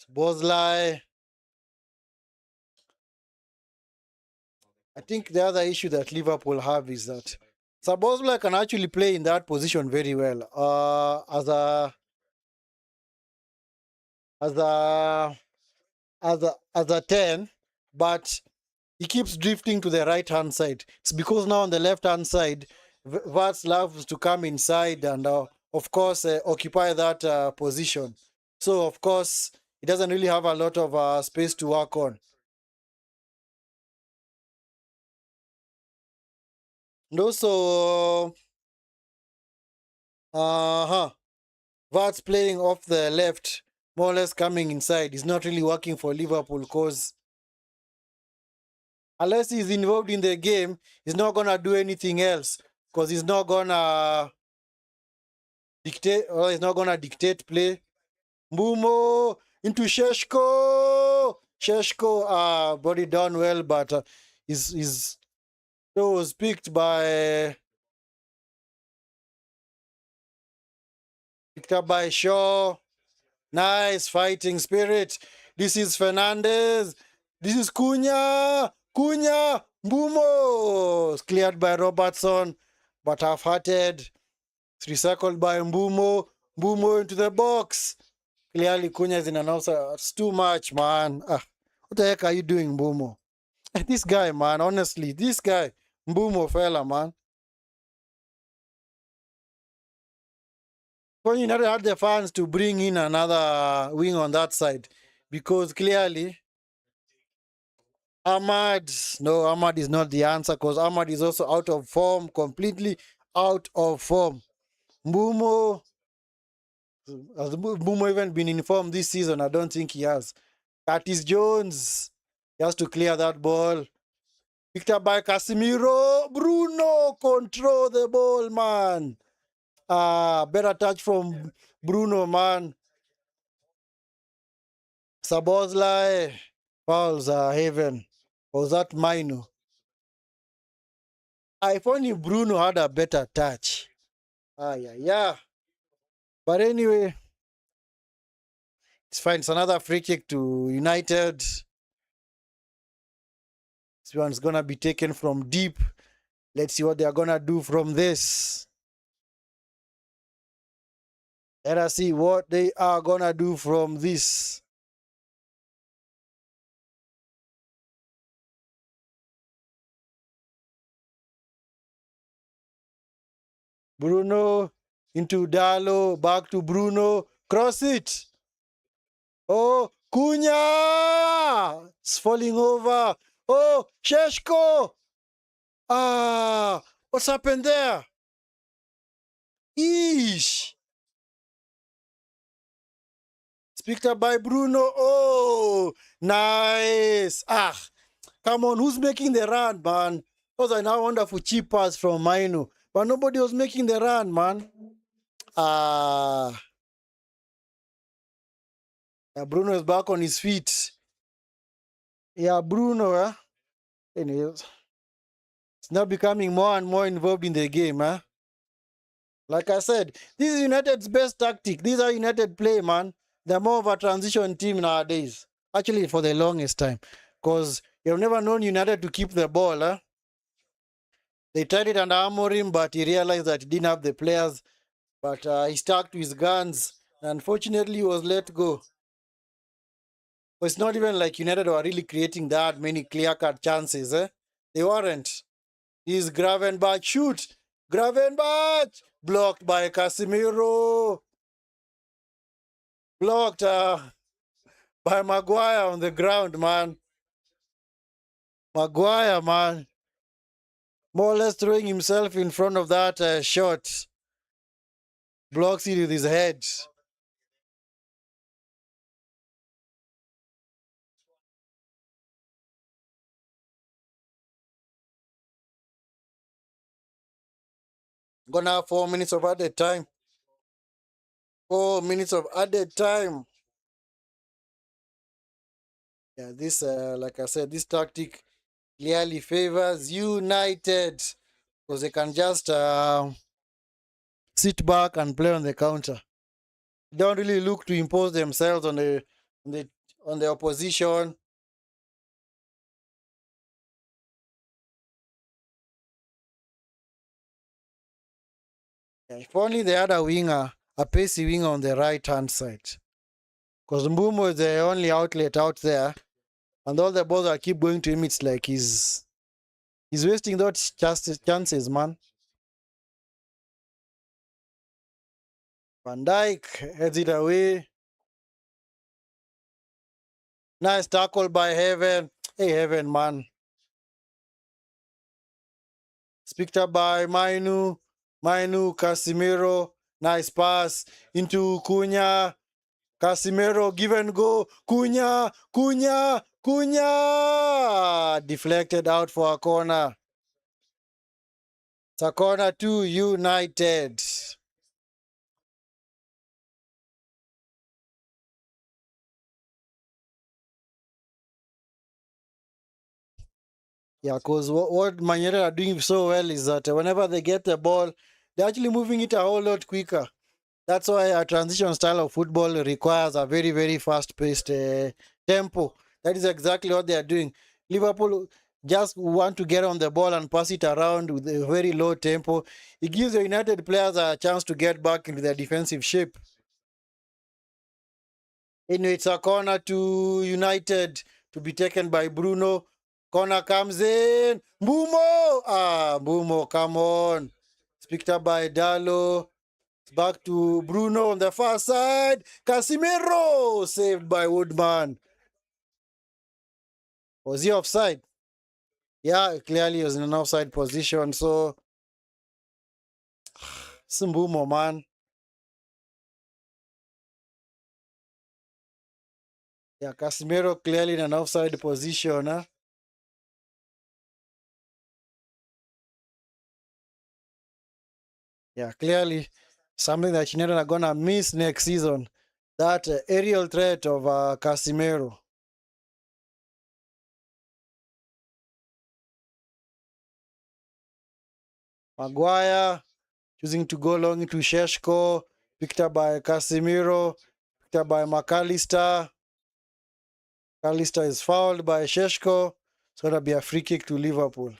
Bosley. I think the other issue that Liverpool have is that Sabozlai can actually play in that position very well. As a as a 10, but he keeps drifting to the right hand side. It's because now on the left hand side, Vats loves to come inside and of course occupy that position. So of course he doesn't really have a lot of space to work on. And also, Vats playing off the left, more or less coming inside, is not really working for Liverpool because unless he's involved in the game, he's not gonna do anything else because he's not gonna dictate or he's not gonna dictate play. Mbumo into Sheshko. Sheshko body done well, but his show was picked up by Shaw. Nice fighting spirit. This is Fernandez. This is Cunha. Cunha. Mbumo. Cleared by Robertson, but half-hearted. It's recycled by Mbumo. Mbumo into the box. Clearly, Cunha is in an outside. It's too much, man. What the heck are you doing, Mbumo? This guy, man, honestly, this guy, Mbumo fella, man. When United had the fans to bring in another wing on that side, because clearly Ahmad is not the answer because Ahmad is also out of form, completely out of form. Mbumo, has Mbumo even been in form this season? I don't think he has. Curtis Jones, he has to clear that ball. Picked up by Casemiro. Bruno, control the ball, man. Better touch from Bruno, man. Sabozlai, fouls are heaven. Or was that Mino? If only Bruno had a better touch. Yeah. But anyway, it's fine. It's another free kick to United. This one's gonna be taken from deep. Let's see what they're gonna do from this. Let us see what they are gonna do from this. Bruno into Dalo, back to Bruno, cross it. Oh, Cunha! It's falling over. Oh, Sheshko! What's happened there? Eesh! Picked up by Bruno. Oh, nice. Ah, come on. Who's making the run, man? Those are now wonderful cheap pass from Mainu. But nobody was making the run, man. Ah, yeah, Bruno is back on his feet. Yeah, Bruno, anyways, it's now becoming more and more involved in the game, huh? Like I said, this is United's best tactic. These are United play, man. They're more of a transition team nowadays. Actually, for the longest time. Because you've never known United to keep the ball, huh? They tried it under Amorim, but he realized that he didn't have the players. But he stuck to his guns. Unfortunately, he was let go. But it's not even like United were really creating that many clear-cut chances, eh? They weren't. He's Gravenberch. Shoot! Gravenberch! Blocked by Casemiro. Blocked by Maguire on the ground, man. Maguire, man. More or less throwing himself in front of that shot. Blocks it with his head. Gonna have 4 minutes of added time. 4 minutes of added time. Yeah, this, like I said, this tactic clearly favors United because they can just sit back and play on the counter. Don't really look to impose themselves on the on the opposition. Yeah, if only they had a winger, a pacey winger on the right hand side. Because Mbumo is the only outlet out there, and all the balls that keep going to him, it's like he's wasting those chances, man. Van Dijk heads it away. Nice tackle by Heaven. Hey, Heaven, man. It's picked up by Mainu. Mainu, Casimiro. Nice pass into Cunha. Casimiro, give and go. Cunha, Cunha, Cunha. Deflected out for a corner. It's a corner to United. Yeah, because what Man United are doing so well is that whenever they get the ball, they're actually moving it a whole lot quicker. That's why a transition style of football requires a very, very fast-paced tempo. That is exactly what they are doing. Liverpool just want to get on the ball and pass it around with a very low tempo. It gives the United players a chance to get back into their defensive shape. Anyway, it's a corner to United to be taken by Bruno. Corner comes in. Mbumo! Ah, Mbumo, come on. It's picked up by Dalo. Back to Bruno on the far side. Casimiro saved by Woodman. Was he offside? Yeah, clearly he was in an offside position. So, Simbumo, man. Yeah, Casimiro clearly in an offside position. Huh? Yeah, clearly something that United are going to miss next season. That aerial threat of Casimiro. Maguire choosing to go long into Sheshko. Picked up by Casimiro. Picked up by McAllister. McAllister is fouled by Sheshko. It's going to be a free kick to Liverpool.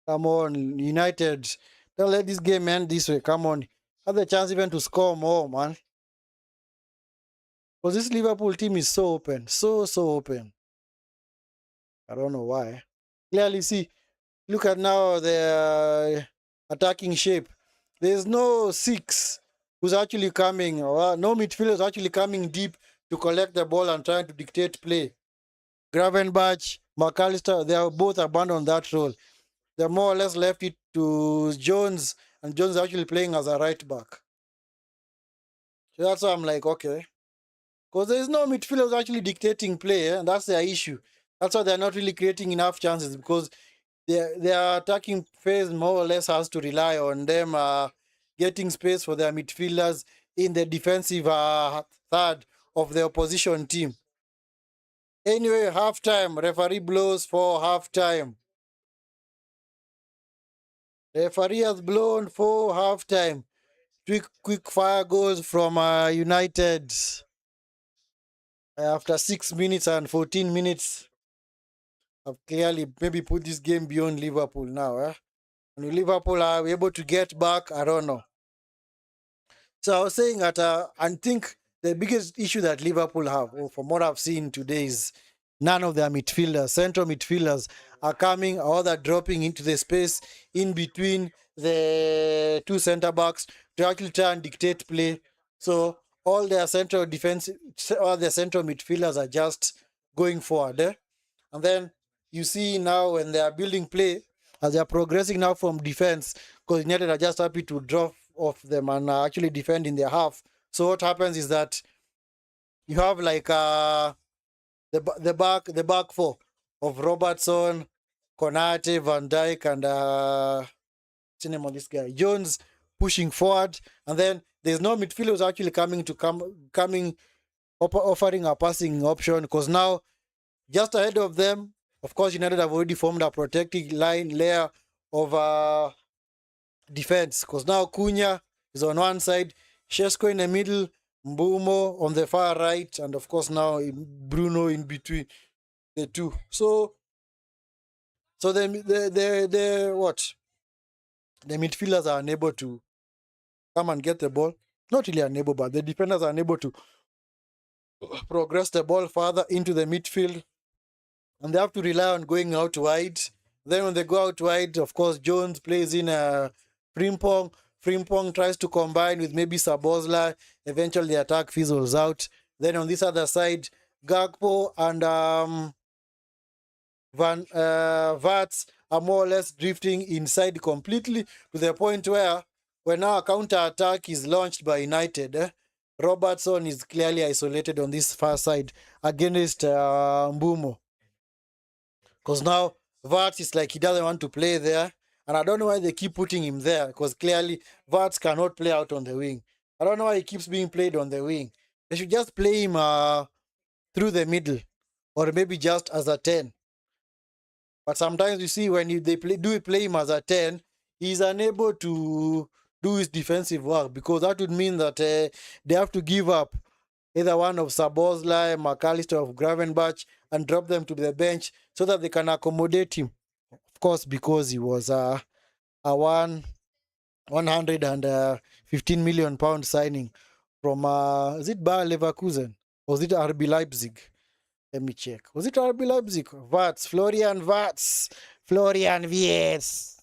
Come on, United. Don't let this game end this way. Come on. Have the chance even to score more, man. Because this Liverpool team is so open. So open. I don't know why. Clearly, see, look at now the attacking shape. There's no six who's actually coming, or no midfielders actually coming deep to collect the ball and trying to dictate play. Gravenberch, McAllister, they are both abandoned that role. They more or less left it to Jones, and Jones is actually playing as a right back. So that's why I'm like, okay. Because there is no midfielders actually dictating play, and that's their issue. That's why they're not really creating enough chances because their attacking phase more or less has to rely on them getting space for their midfielders in the defensive third of the opposition team. Anyway, halftime. Referee blows for halftime. Referee has blown for halftime. Quick fire goals from United after 6 minutes and 14 minutes. Have clearly maybe put this game beyond Liverpool now. And if Liverpool are able to get back, I don't know. So I was saying that I think the biggest issue that Liverpool have, or from what I've seen today, is none of their midfielders, central midfielders, are coming or they're dropping into the space in between the two centre backs to actually try and dictate play. So all their central defense, all their central midfielders are just going forward. And then you see now when they are building play, as they are progressing now from defense, because United are just happy to drop off them and actually defend in their half. So what happens is that you have like the back four of Robertson, Konate, Van Dijk, and what's the name of this guy? Jones pushing forward, and then there's no midfielders actually coming offering a passing option because now just ahead of them, of course, United have already formed a protecting layer of defense because now Cunha is on one side, Shesko in the middle, Mbumo on the far right, and of course now Bruno in between the two. So the what? The midfielders are unable to come and get the ball. Not really unable, but the defenders are unable to progress the ball further into the midfield. And they have to rely on going out wide. Then when they go out wide, of course, Jones plays in Frimpong. Frimpong tries to combine with maybe Sabozla. Eventually, the attack fizzles out. Then on this other side, Gakpo and Vats are more or less drifting inside completely to the point where when now a counter-attack is launched by United, Robertson is clearly isolated on this far side against Mbumo. Because now Vats is like he doesn't want to play there. And I don't know why they keep putting him there because clearly Vats cannot play out on the wing. I don't know why he keeps being played on the wing. They should just play him through the middle or maybe just as a 10. But sometimes you see when they play him as a 10, he's unable to do his defensive work because that would mean that they have to give up either one of Sabozla, McAllister of Gravenbach and drop them to the bench so that they can accommodate him. Of course, because he was a 115 million pound signing from, is it Bayer Leverkusen? Or was it RB Leipzig? Let me check. Was it RB Leipzig? Vats, Florian Vats. Florian Wirtz.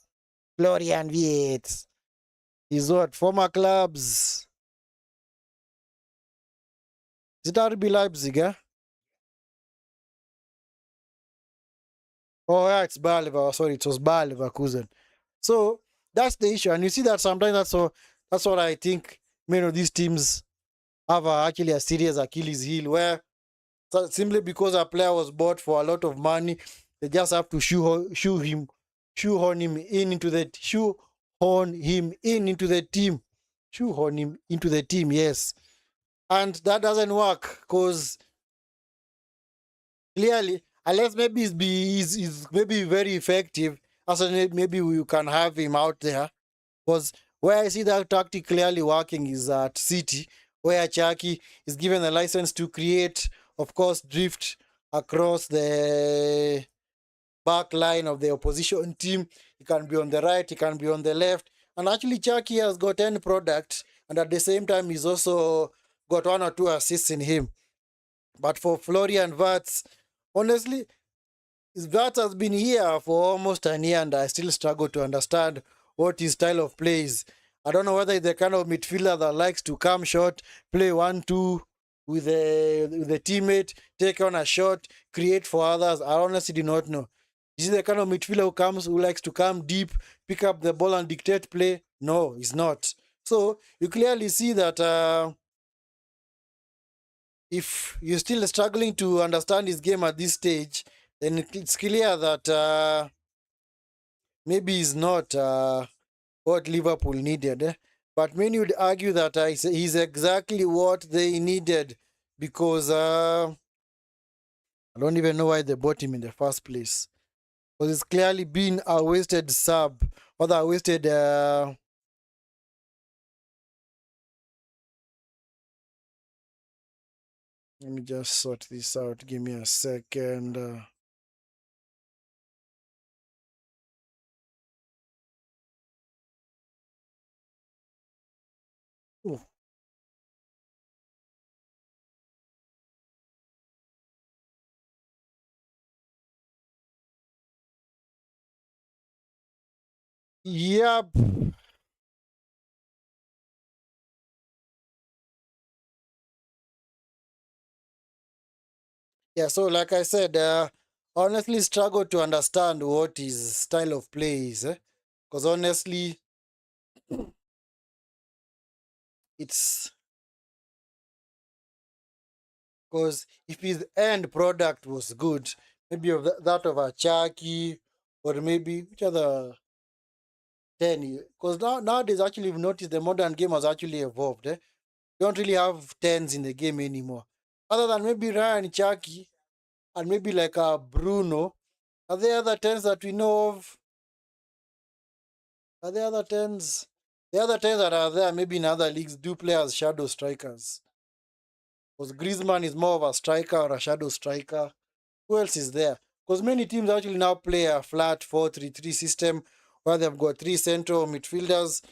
Florian Wirtz. He's what? Former clubs. Is it RB Leipzig, eh? Oh, yeah, it's Bayer Leverkusen. Sorry, it was Bayer Leverkusen. So that's the issue. And you see that sometimes that's what I think many of these teams have actually a serious Achilles heel where simply because a player was bought for a lot of money, they just have to shoehorn him into the team. Shoehorn him into the team, yes. And that doesn't work because clearly, unless maybe he's maybe very effective, as maybe we can have him out there. Because where I see that tactic clearly working is at City, where Chucky is given a license to create, of course, drift across the back line of the opposition team. He can be on the right, he can be on the left. And actually, Chucky has got end product, and at the same time, he's also got 1 or 2 assists in him. But for Florian Wirtz, honestly, that has been here for almost a year, and I still struggle to understand what his style of play is. I don't know whether he's the kind of midfielder that likes to come short, play 1-2 with a teammate, take on a shot, create for others. I honestly do not know. Is he the kind of midfielder who likes to come deep, pick up the ball and dictate play? No, he's not. So you clearly see that if you're still struggling to understand his game at this stage, then it's clear that maybe he's not what Liverpool needed. But many would argue that he's exactly what they needed because I don't even know why they bought him in the first place. Because it's clearly been a wasted sub, or a wasted. Let me just sort this out. Give me a second. Oh, yep. Yeah, so like I said, honestly struggle to understand what his style of play is. Because honestly, it's because if his end product was good, maybe of that of a Chucky, or maybe which other 10. Because nowadays, actually, you've noticed the modern game has actually evolved. You don't really have tens in the game anymore. Other than maybe Ryan Chucky and maybe like a Bruno. Are there other tens that we know of? Are there other tens? The other tens that are there, maybe in other leagues, do play as shadow strikers. Because Griezmann is more of a striker or a shadow striker. Who else is there? Because many teams actually now play a flat 4-3-3 system where they've got three central midfielders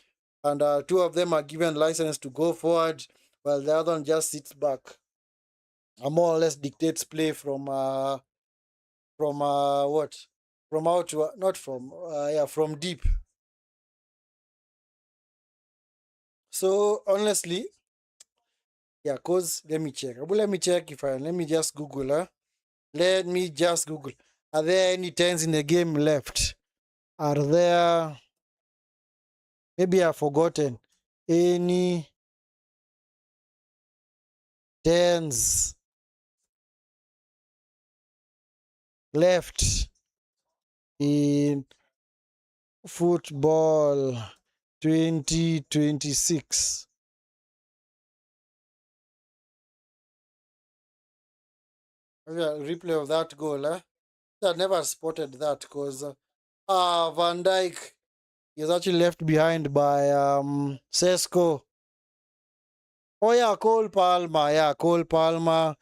and two of them are given license to go forward while the other one just sits back and more or less dictates play from what? From out to, not from, yeah, from deep. So honestly, yeah, cause let me check. Let me check if I let me just Google. Let me just Google. Are there any tens in the game left? Are there? Maybe I've forgotten any tens left in football 2026. Maybe a replay of that goal. I never spotted that because Van Dijk is actually left behind by Sesko. Oh yeah, Cole Palmer. Yeah, Cole Palmer,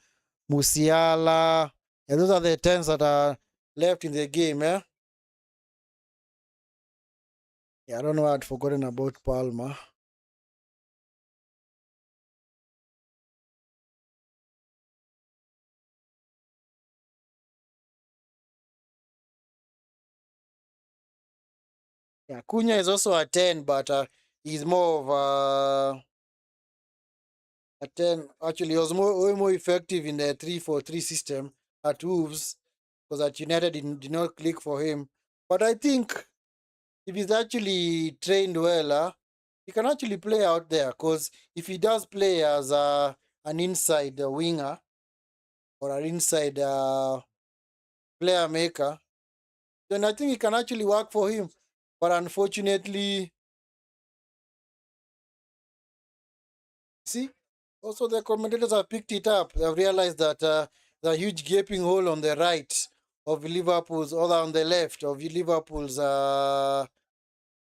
Musiala. Yeah, those are the tens that are left in the game. Yeah, I don't know. I'd forgotten about Palmer. Yeah, Cunha is also a 10, but he's more of a 10. Actually, he was way more effective in the 3-4-3 system at Wolves because at United did not click for him. But I think if he's actually trained well, he can actually play out there because if he does play as an inside winger or an inside player maker, then I think it can actually work for him. But unfortunately, see, also the commentators have picked it up. They've realized that the huge gaping hole on the right of Liverpool's, or on the left of Liverpool's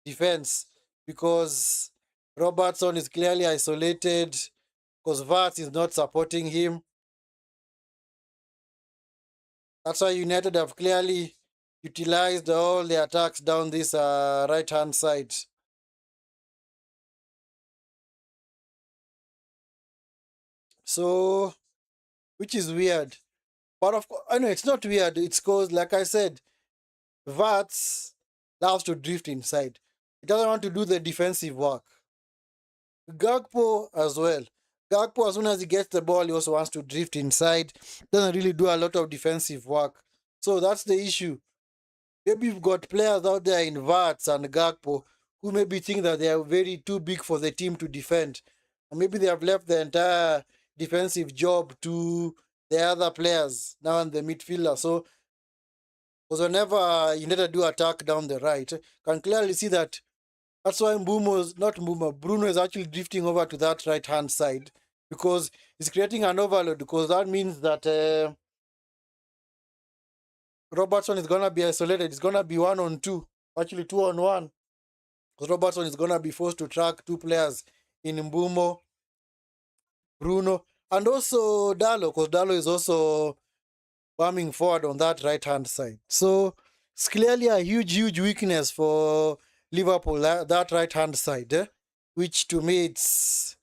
defense, because Robertson is clearly isolated, because Vats is not supporting him. That's why United have clearly utilized all the attacks down this right hand side. So, which is weird. But of course, I know it's not weird. It's because, like I said, Vats loves to drift inside. He doesn't want to do the defensive work. Gakpo as well. Gakpo, as soon as he gets the ball, he also wants to drift inside. Doesn't really do a lot of defensive work. So that's the issue. Maybe you've got players out there in Vats and Gakpo who maybe think that they are very too big for the team to defend. And maybe they have left the entire defensive job to the other players now in the midfielder. So, because whenever United do attack down the right, can clearly see that that's why Bruno is actually drifting over to that right hand side because he's creating an overload. Because that means that Robertson is gonna be isolated. It's gonna be 1-on-2, actually 2-on-1. Because Robertson is gonna be forced to track two players in Mbumo, Bruno, and also Dalo, because Dalo is also bombing forward on that right hand side. So it's clearly a huge weakness for Liverpool, that right hand side, which to me it's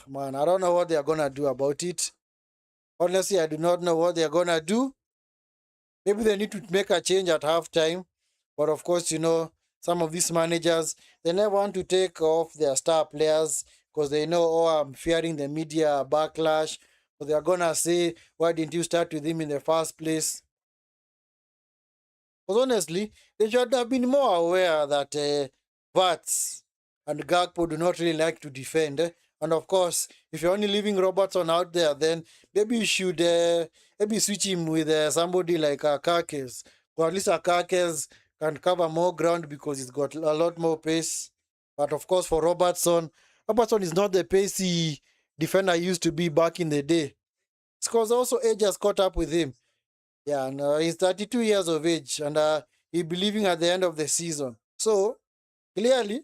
man, I don't know what they are gonna do about it. Honestly, I do not know what they are gonna do. Maybe they need to make a change at halftime. But of course, some of these managers, they never want to take off their star players because they know, oh, I'm fearing the media backlash. So they're gonna say, why didn't you start with him in the first place? Because honestly, they should have been more aware that Vats and Gakpo do not really like to defend. And of course, if you're only leaving Robertson out there, then maybe you should maybe switch him with somebody like Kakes. Or at least Kakes can cover more ground because he's got a lot more pace. But of course, for Robertson is not the pacey defender he used to be back in the day. It's because also age has caught up with him. Yeah, and he's 32 years of age, and he'll be leaving at the end of the season. So clearly,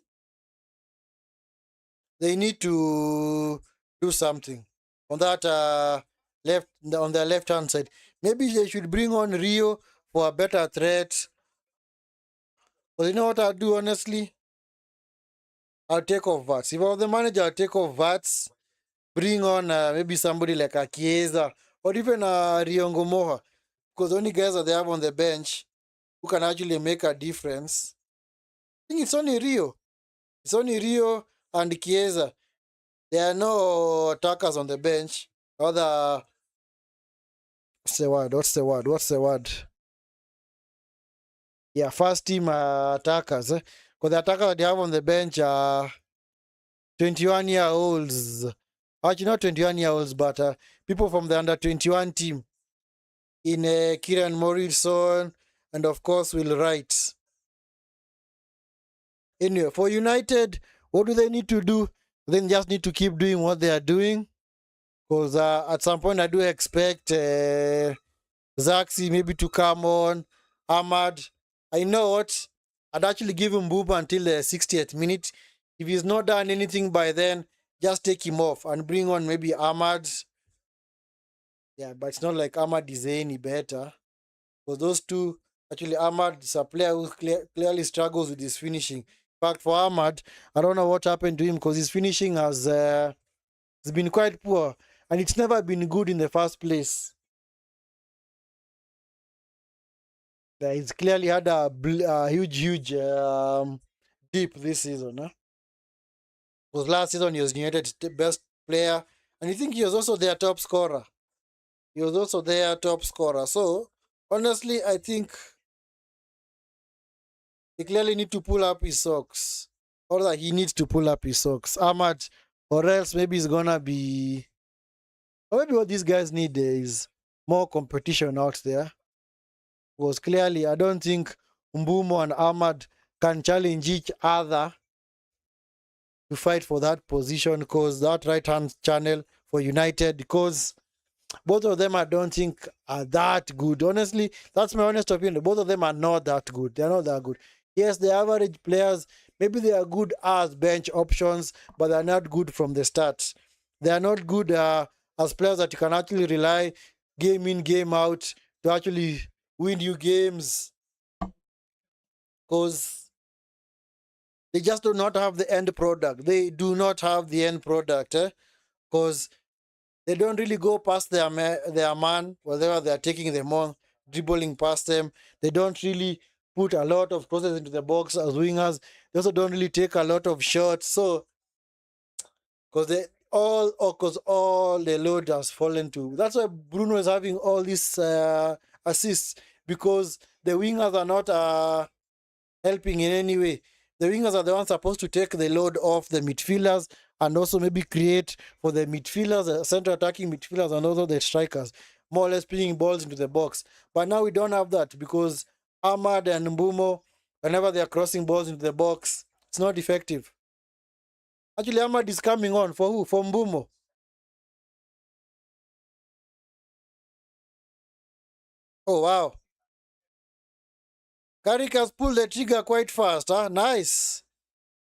they need to do something on that on the left hand side. Maybe they should bring on Rio for a better threat. But you know what I'll do honestly? I'll take off Vats. If I was the manager, I'll take off Vats. Bring on maybe somebody like a Chiesa or even Rio Ngomoha. Because the only guys that they have on the bench who can actually make a difference, I think it's only Rio. It's only Rio and Chiesa. There are no attackers on the bench. Other what's the word? Yeah, first team attackers. Because the attackers that they have on the bench are 21-year-olds. Actually, not 21-year-olds, but people from the under 21 team. In Kieran Morrison and of course Will Wright. Anyway, for United, what do they need to do? They just need to keep doing what they are doing. Because at some point, I do expect Zaxi maybe to come on. Ahmad. I know what. I'd actually give him Booba until the 60th minute. If he's not done anything by then, just take him off and bring on maybe Ahmad. Yeah, but it's not like Ahmad is any better. Because those two, actually, Ahmad is a player who clearly struggles with his finishing. In fact, for Ahmad, I don't know what happened to him because his finishing has been quite poor and it's never been good in the first place. He's clearly had a huge dip this season. Because last season he was United's best player and I think he was also their top scorer. So, honestly, I think he clearly need to pull up his socks. Or that he needs to pull up his socks. Ahmad, or else maybe it's gonna be. Or maybe what these guys need is more competition out there. Because clearly, I don't think Mbumo and Ahmad can challenge each other to fight for that position. Because that right hand channel for United, because both of them I don't think are that good. Honestly, that's my honest opinion. Both of them are not that good. They're not that good. Yes, the average players, maybe they are good as bench options, but they're not good from the start. They are not good as players that you can actually rely game in, game out to actually win you games. Because they just do not have the end product. They do not have the end product. Because they don't really go past their man, whatever they're taking them on, dribbling past them. They don't really put a lot of crosses into the box as wingers. They also don't really take a lot of shots. So, because all the load has fallen to. That's why Bruno is having all these assists because the wingers are not helping in any way. The wingers are the ones supposed to take the load off the midfielders and also maybe create for the midfielders, the center attacking midfielders, and also the strikers, more or less pinging balls into the box. But now we don't have that because Ahmad and Mbumo, whenever they are crossing balls into the box, it's not effective. Actually, Ahmad is coming on for who? For Mbumo. Oh, wow. Carrick has pulled the trigger quite fast. Huh? Nice.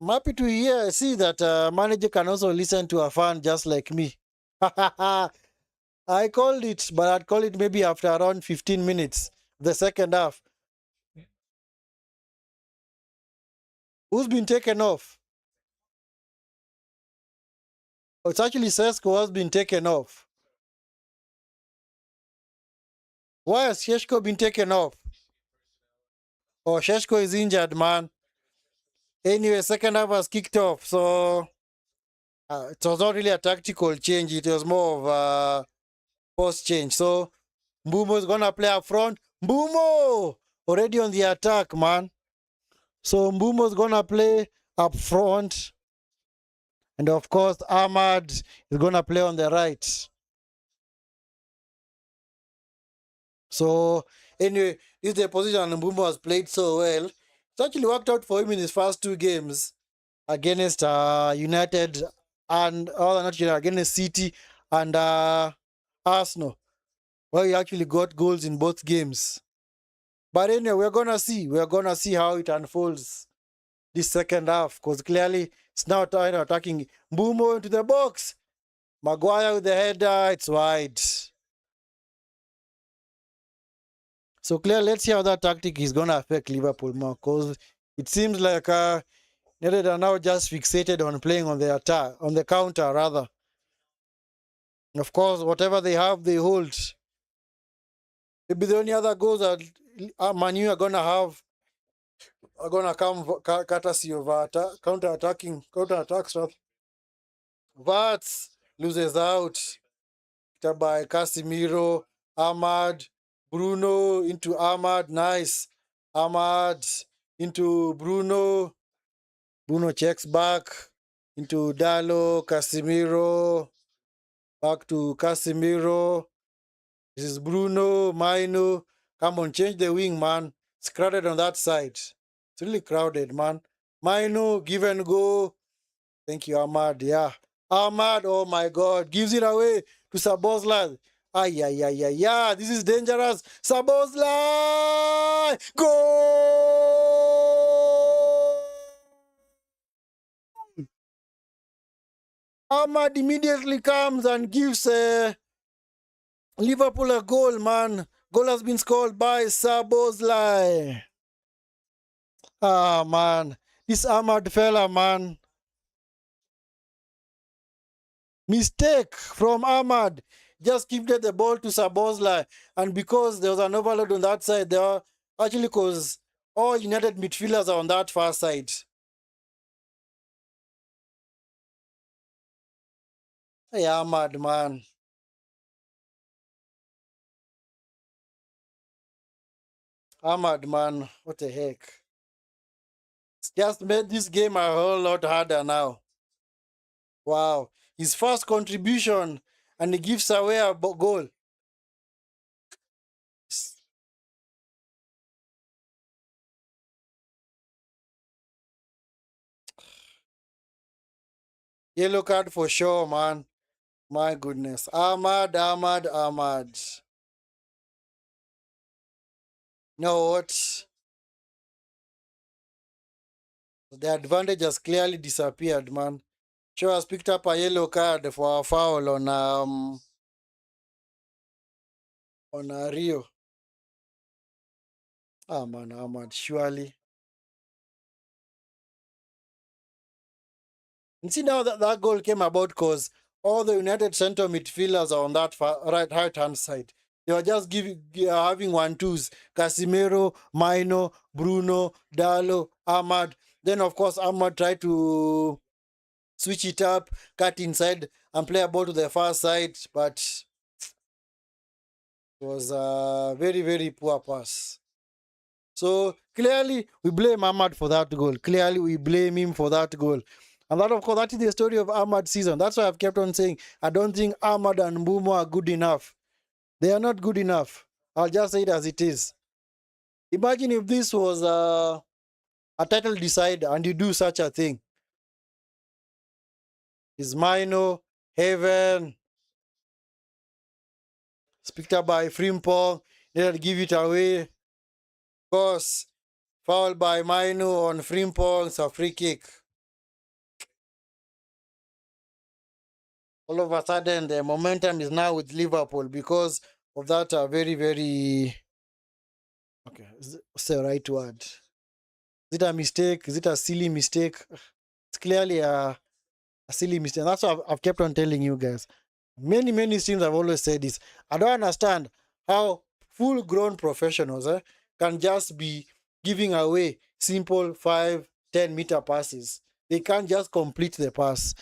I'm happy to see that manager can also listen to a fan just like me. I called it, but I'd call it maybe after around 15 minutes, the second half. Who's been taken off? Oh, it's actually Sesko has been taken off. Why has Sheshko been taken off? Oh, Sheshko is injured, man. Anyway, second half has kicked off, so it was not really a tactical change. It was more of a post change. So Mbumo is gonna play up front. Mbumo already on the attack, man. So Mbumo is gonna play up front, and of course Ahmad is gonna play on the right. So anyway, this is the position Mbumo has played so well. It's actually worked out for him in his first two games against United and not United, against City and Arsenal, where he actually got goals in both games. But anyway, we're gonna see. We're gonna see how it unfolds this second half, because clearly it's now time attacking. Mbumo into the box. Maguire with the header. It's wide. So clearly, let's see how that tactic is gonna affect Liverpool more, because it seems like United are now just fixated on playing on the attack, on the counter rather. Of course, whatever they have, they hold. Maybe the only other goals that Manu are gonna have are gonna come courtesy of counter attacks. Vats loses out by Casemiro, Ahmad, Bruno into Ahmad, nice. Ahmad into Bruno. Bruno checks back into Dalo, Casemiro, back to Casemiro. This is Bruno, Maino. Come on, change the wing, man. It's crowded on that side. It's really crowded, man. Maino, give and go. Thank you, Ahmad. Yeah. Ahmad, oh my God, gives it away to Sabozlai. Ay, ay, ay, ay, yeah. This is dangerous. Sabozlai! Goal! Ahmad immediately comes and gives Liverpool a goal, man. Goal has been scored by Sabozlai. Ah, man. This Ahmad fella, man. Mistake from Ahmad. Just gifted the ball to Sabozlai. And because there was an overload on that side, there are actually because all United midfielders are on that far side. Hey, Ahmad, man. Ahmad, man. What the heck? It's just made this game a whole lot harder now. Wow. His first contribution, and he gives away a goal. Yellow card for sure, man. My goodness. Ahmad, Ahmad, Ahmad. No, what? The advantage has clearly disappeared, man. Sure has picked up a yellow card for a foul on Rio. Ah, man, Ahmad, surely. And see now that goal came about because all the United center midfielders are on that right hand side. They were just having 1-2s. Casemiro, Maino, Bruno, Dalo, Ahmad. Then of course Ahmad tried to switch it up, cut inside, and play a ball to the far side, but it was a very, very poor pass. So clearly we blame Ahmad for that goal. Clearly we blame him for that goal. And that, of course, that is the story of Ahmad's season. That's why I've kept on saying I don't think Ahmad and Mbumo are good enough. They are not good enough. I'll just say it as it is. Imagine if this was a title decider and you do such a thing. Is Mino, Heaven, picked up by Frimpong, they'll give it away. Of course, foul by Mino on Frimpong, it's a free kick. All of a sudden, the momentum is now with Liverpool because of that very, very... Okay, what's the right word? Is it a mistake? Is it a silly mistake? It's clearly a silly mistake. That's what I've kept on telling you guys. Many teams have always said this. I don't understand how full-grown professionals can just be giving away simple 5-10 meter passes. They can't just complete the pass.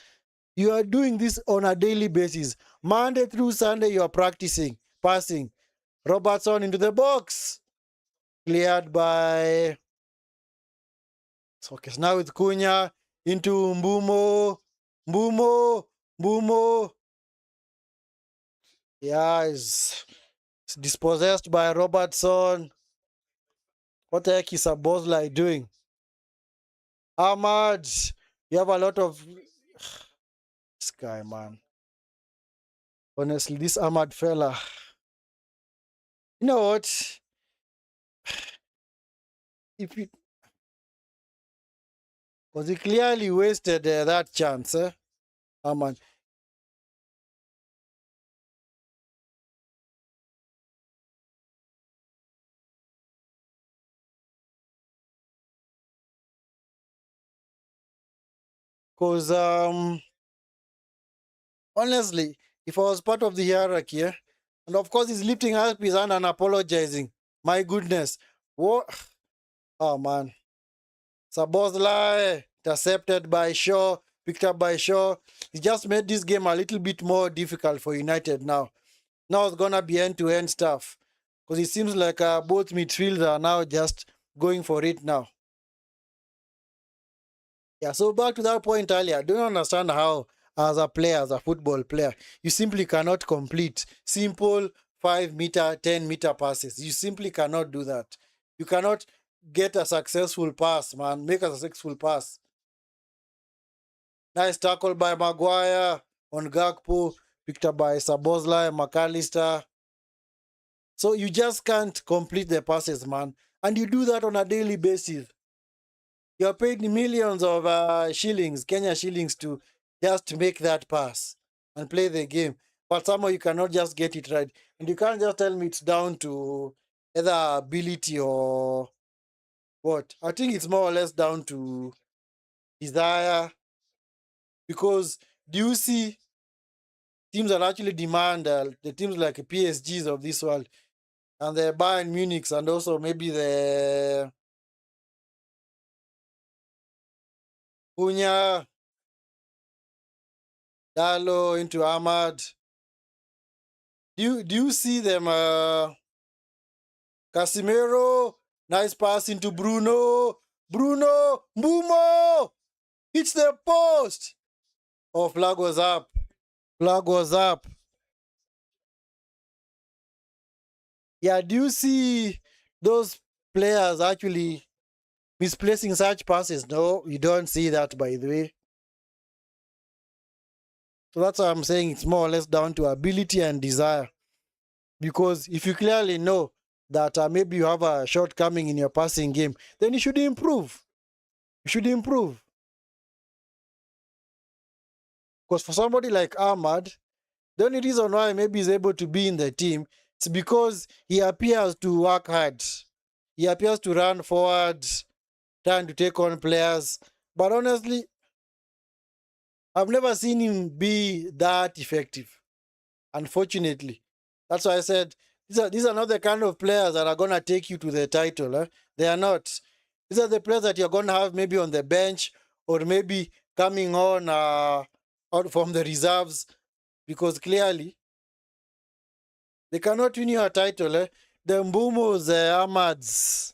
You are doing this on a daily basis. Monday through Sunday, you are practicing, passing. Robertson into the box. Cleared by... Okay, so now with Cunha into Mbumo. Mbumo. Yeah, it's dispossessed by Robertson. What the heck is Sabozlai doing? Ahmad, you have a lot of... This guy, man. Honestly, this Ahmad fella. You know what? If it... Because he clearly wasted that chance, Ahmad. Because, honestly, if I was part of the hierarchy, and of course he's lifting up his hand and apologizing. My goodness. What? Oh, man. Sabozlai, intercepted by Shaw, picked up by Shaw. He just made this game a little bit more difficult for United now. Now it's going to be end-to-end stuff. Because it seems like both midfielders are now just going for it now. Yeah, so back to that point earlier, I don't understand how, as a player, as a football player, you simply cannot complete simple 5-meter, 10-meter passes. You simply cannot do that. You cannot get a successful pass, man. Make a successful pass. Nice tackle by Maguire on Gakpo, picked up by Sabozlai, McAllister. So you just can't complete the passes, man. And you do that on a daily basis. You're paid millions of shillings, Kenya shillings, to just make that pass and play the game. But somehow you cannot just get it right. And you can't just tell me it's down to either ability or what. I think it's more or less down to desire. Because do you see teams that actually demand the teams like PSGs of this world and the Bayern Munichs and also maybe the Cunha, Dalo into Ahmad. Do you see them? Casemiro, nice pass into Bruno. Bruno, Mbumo, hits the post. Oh, flag was up. Flag was up. Yeah, do you see those players actually misplacing such passes? No, you don't see that, by the way. So that's why I'm saying it's more or less down to ability and desire. Because if you clearly know that maybe you have a shortcoming in your passing game, then you should improve. You should improve. Because for somebody like Ahmad, the only reason why maybe he's able to be in the team is because he appears to work hard. He appears to run forward, trying to take on players. But honestly, I've never seen him be that effective. Unfortunately. That's why I said, these are not the kind of players that are going to take you to the title. They are not. These are the players that you're going to have maybe on the bench or maybe coming on out from the reserves, because clearly they cannot win you a title. The Mbumos, the Ahmads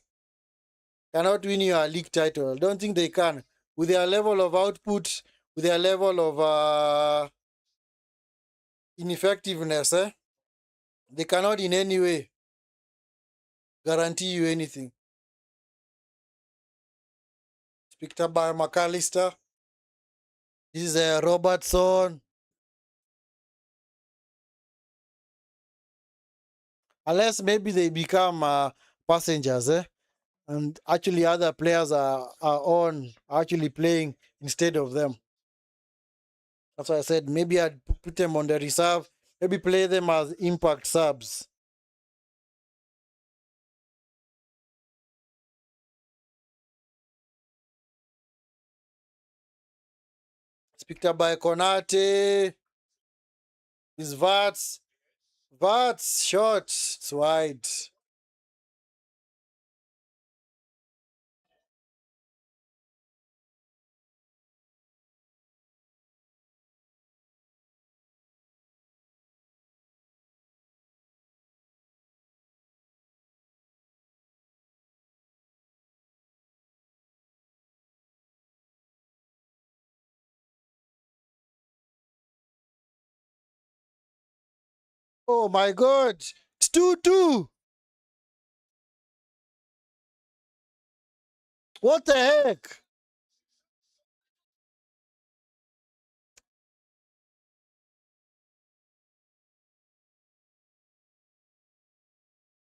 cannot win you a league title. I don't think they can. With their level of output, with their level of ineffectiveness, they cannot in any way guarantee you anything. It's picked up by McAllister. This is Robertson. Unless maybe they become passengers, and actually other players are actually playing instead of them. That's why I said maybe I'd put them on the reserve, maybe play them as impact subs. It's picked up by Konate. Is Vats. Vats shot. It's wide. Oh my god. It's 2-2. What the heck?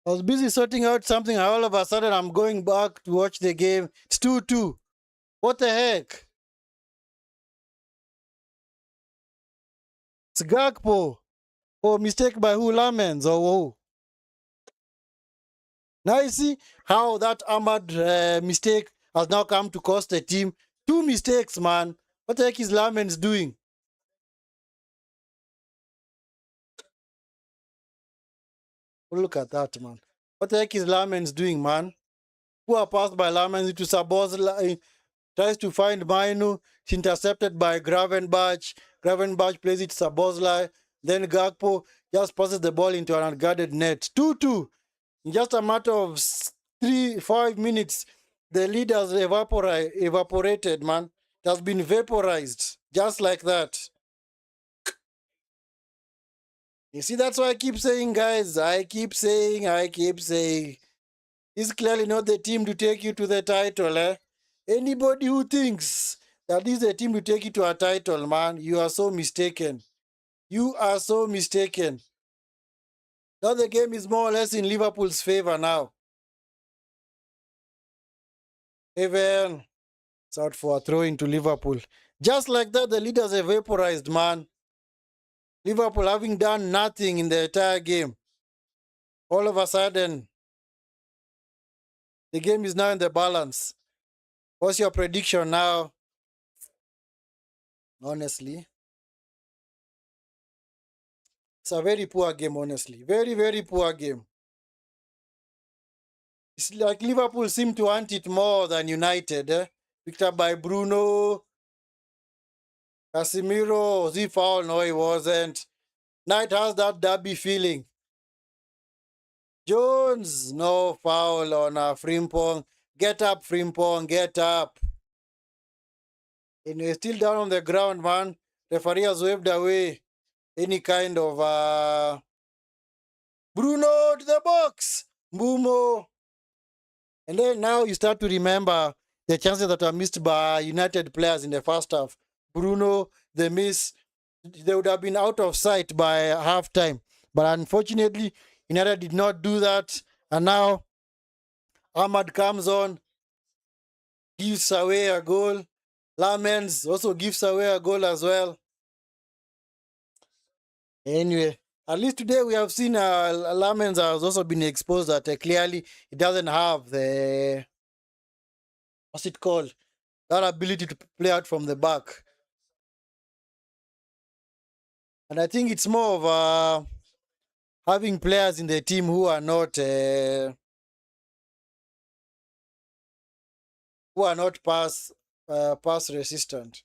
I was busy sorting out something, and all of a sudden I'm going back to watch the game. It's 2-2. What the heck? It's Gakpo. Oh, mistake by who? Lamens or who? Now you see how that Ahmad mistake has now come to cost the team. Two mistakes, man. What the heck is Lamens doing? Oh, look at that, man. What the heck is Lamens doing, man? Who are passed by Lamens into Sabozla, tries to find Mainu. It's intercepted by Gravenbach. Gravenbach plays it to Sabozla. Then Gakpo just passes the ball into an unguarded net. 2-2. In just a matter of 3-5 minutes, the lead has evaporated, man. It has been vaporized. Just like that. You see, that's why I keep saying, guys. I keep saying. It's clearly not the team to take you to the title, Anybody who thinks that this is a team to take you to a title, man, you are so mistaken. You are so mistaken. Now the game is more or less in Liverpool's favor now. Even it's out for a throw into Liverpool. Just like that, the leaders are vaporized, man. Liverpool having done nothing in the entire game. All of a sudden, the game is now in the balance. What's your prediction now? Honestly, it's a very poor game, honestly. Very, very poor game. It's like Liverpool seem to want it more than United. Picked up by Bruno. Casemiro, was he foul? No, he wasn't. Knight has that derby feeling. Jones, no foul on Frimpong. Get up, Frimpong, get up. And he's still down on the ground, man. Referee has waved away any kind of Bruno to the box. Mbumo. And then now you start to remember the chances that were missed by United players in the first half. Bruno, the miss, they would have been out of sight by halftime. But unfortunately, United did not do that. And now Ahmad comes on, gives away a goal. Lamens also gives away a goal as well. Anyway, at least today we have seen Lamens has also been exposed that clearly he doesn't have the, what's it called? That ability to play out from the back. And I think it's more of having players in the team who are not pass resistant.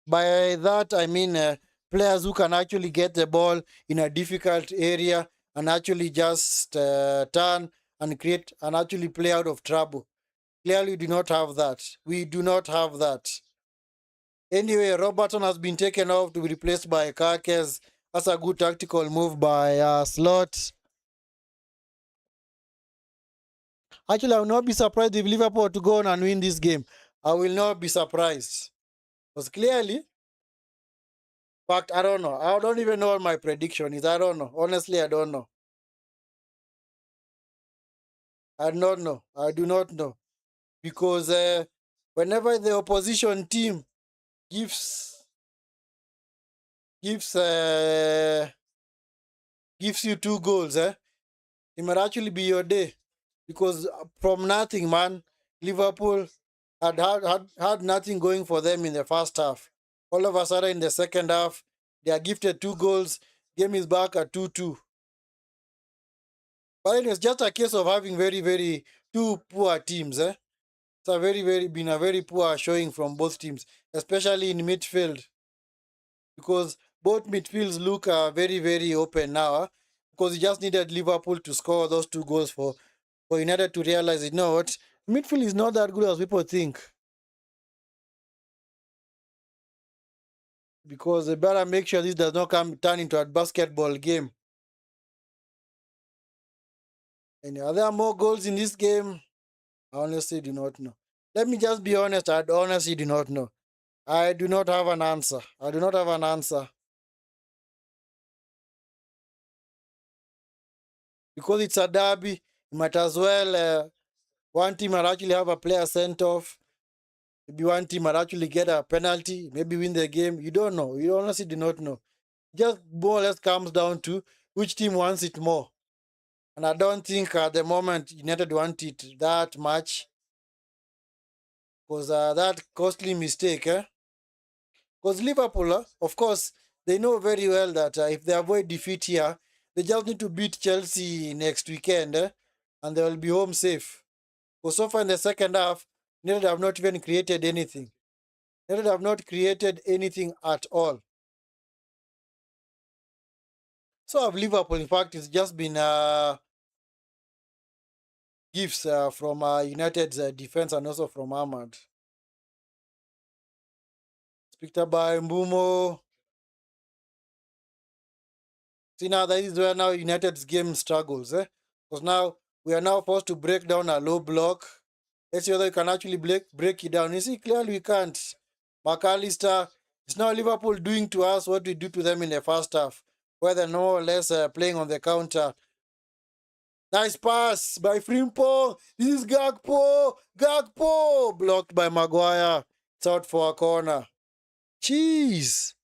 By that I mean players who can actually get the ball in a difficult area and actually just turn and create and actually play out of trouble. Clearly, we do not have that. We do not have that. Anyway, Robertson has been taken off to be replaced by Kakes. That's a good tactical move by Slot. Actually, I will not be surprised if Liverpool were to go on and win this game. I will not be surprised. Because clearly, in fact, I don't know. I don't even know what my prediction is. I don't know. Honestly, I don't know. I do not know. I do not know. Because whenever the opposition team gives gives uh, gives you two goals, it might actually be your day. Because from nothing, man, Liverpool had nothing going for them in the first half. All of a sudden, in the second half, they are gifted two goals. Game is back at 2-2. But it was just a case of having very, very two poor teams. It's a been a very poor showing from both teams, especially in midfield, because both midfields look very, very open now. Because you just needed Liverpool to score those two goals for United to realize, you know what, midfield is not that good as people think. Because they better make sure this does not turn into a basketball game. And are there more goals in this game? I honestly do not know. Let me just be honest. I honestly do not know. I do not have an answer. I do not have an answer. Because it's a derby, you might as well. One team might actually have a player sent off. Maybe one team might actually get a penalty. Maybe win the game. You don't know. You honestly do not know. Just more or less comes down to which team wants it more. And I don't think at the moment United want it that much. Because that costly mistake, Because Liverpool, of course, they know very well that if they avoid defeat here, they just need to beat Chelsea next weekend, and they will be home safe. Because so far in the second half, United have not even created anything. United have not created anything at all. So have Liverpool. In fact, it's just been gifts from United's defense and also from Ahmad. Picked up by Mbumo. See, now that is where now United's game struggles, Because now we are now forced to break down a low block. Let's see whether we can actually break it down. You see, clearly we can't. McAllister, it's now Liverpool doing to us what we do to them in the first half, where they're more or less playing on the counter. Nice pass by Frimpong. This is Gakpo. Gakpo! Blocked by Maguire. It's out for a corner. Jeez.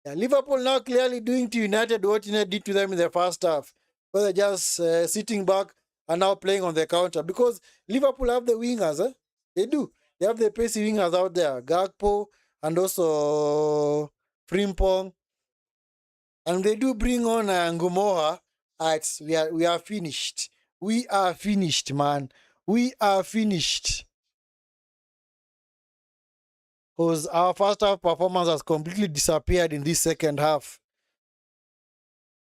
Yeah, Liverpool now clearly doing to United what United did to them in the first half, where they're just sitting back and now playing on the counter. Because Liverpool have the wingers, They do. They have the pacey wingers out there, Gakpo and also Frimpong, and they do bring on Ngumoha. We are finished. We are finished, man. We are finished. Because our first half performance has completely disappeared in this second half.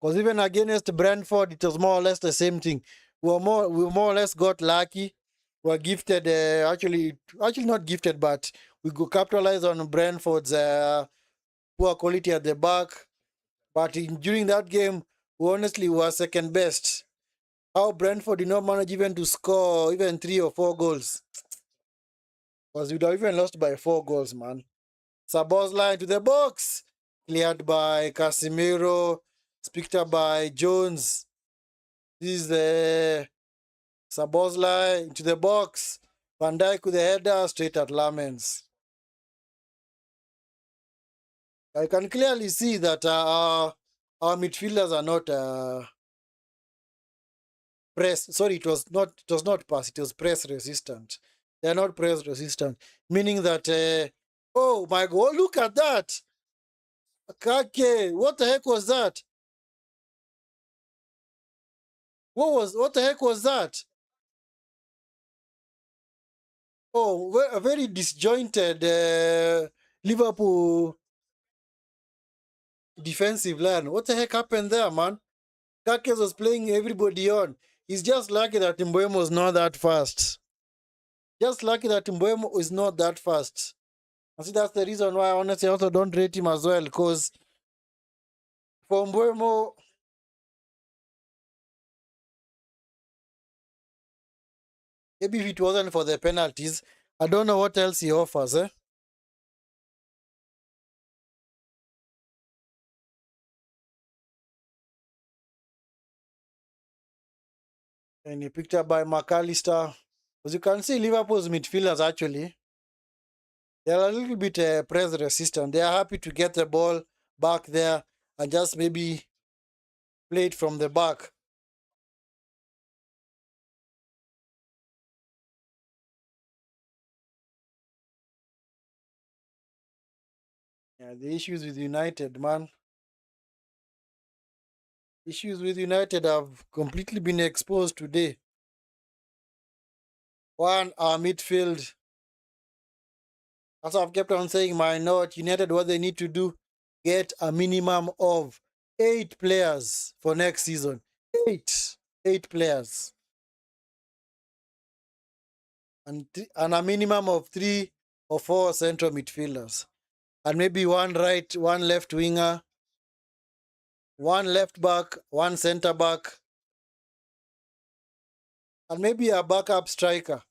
Because even against Brentford, it was more or less the same thing. We more or less got lucky. We were gifted, actually not gifted, but we could capitalize on Brentford's poor quality at the back. But during that game, we honestly were second best. How Brentford did not manage even to score even 3 or 4 goals. Because we'd have even lost by 4 goals, man. Sabozla into the box. Cleared by Casemiro. Picked up by Jones. This is the Sabozla into the box. Van Dijk with the header straight at Lamens. I can clearly see that our midfielders are not press. Sorry, it was not pass. It was press resistant. They are not press resistant, meaning that. Oh my God! Look at that. Kake, what the heck was that? What the heck was that? Oh, a very disjointed Liverpool defensive line. What the heck happened there, man? Kake was playing everybody on. He's just lucky that Mbeumo was not that fast. Just lucky that Mbuemo is not that fast. I see that's the reason why honestly I also don't rate him as well. Because for Mbuemo, maybe if it wasn't for the penalties, I don't know what else he offers. Eh? And he picked up by McAllister. As you can see, Liverpool's midfielders actually, they're a little bit press resistant. They are happy to get the ball back there and just maybe play it from the back. Yeah, the issues with United, man. Issues with United have completely been exposed today. One, our midfield. As I've kept on saying, my note, United, what they need to do, get a minimum of 8 players for next season. Eight. 8 players. And a minimum of 3 or 4 central midfielders. And maybe one right, one left winger, one left back, one centre back, and maybe a backup striker.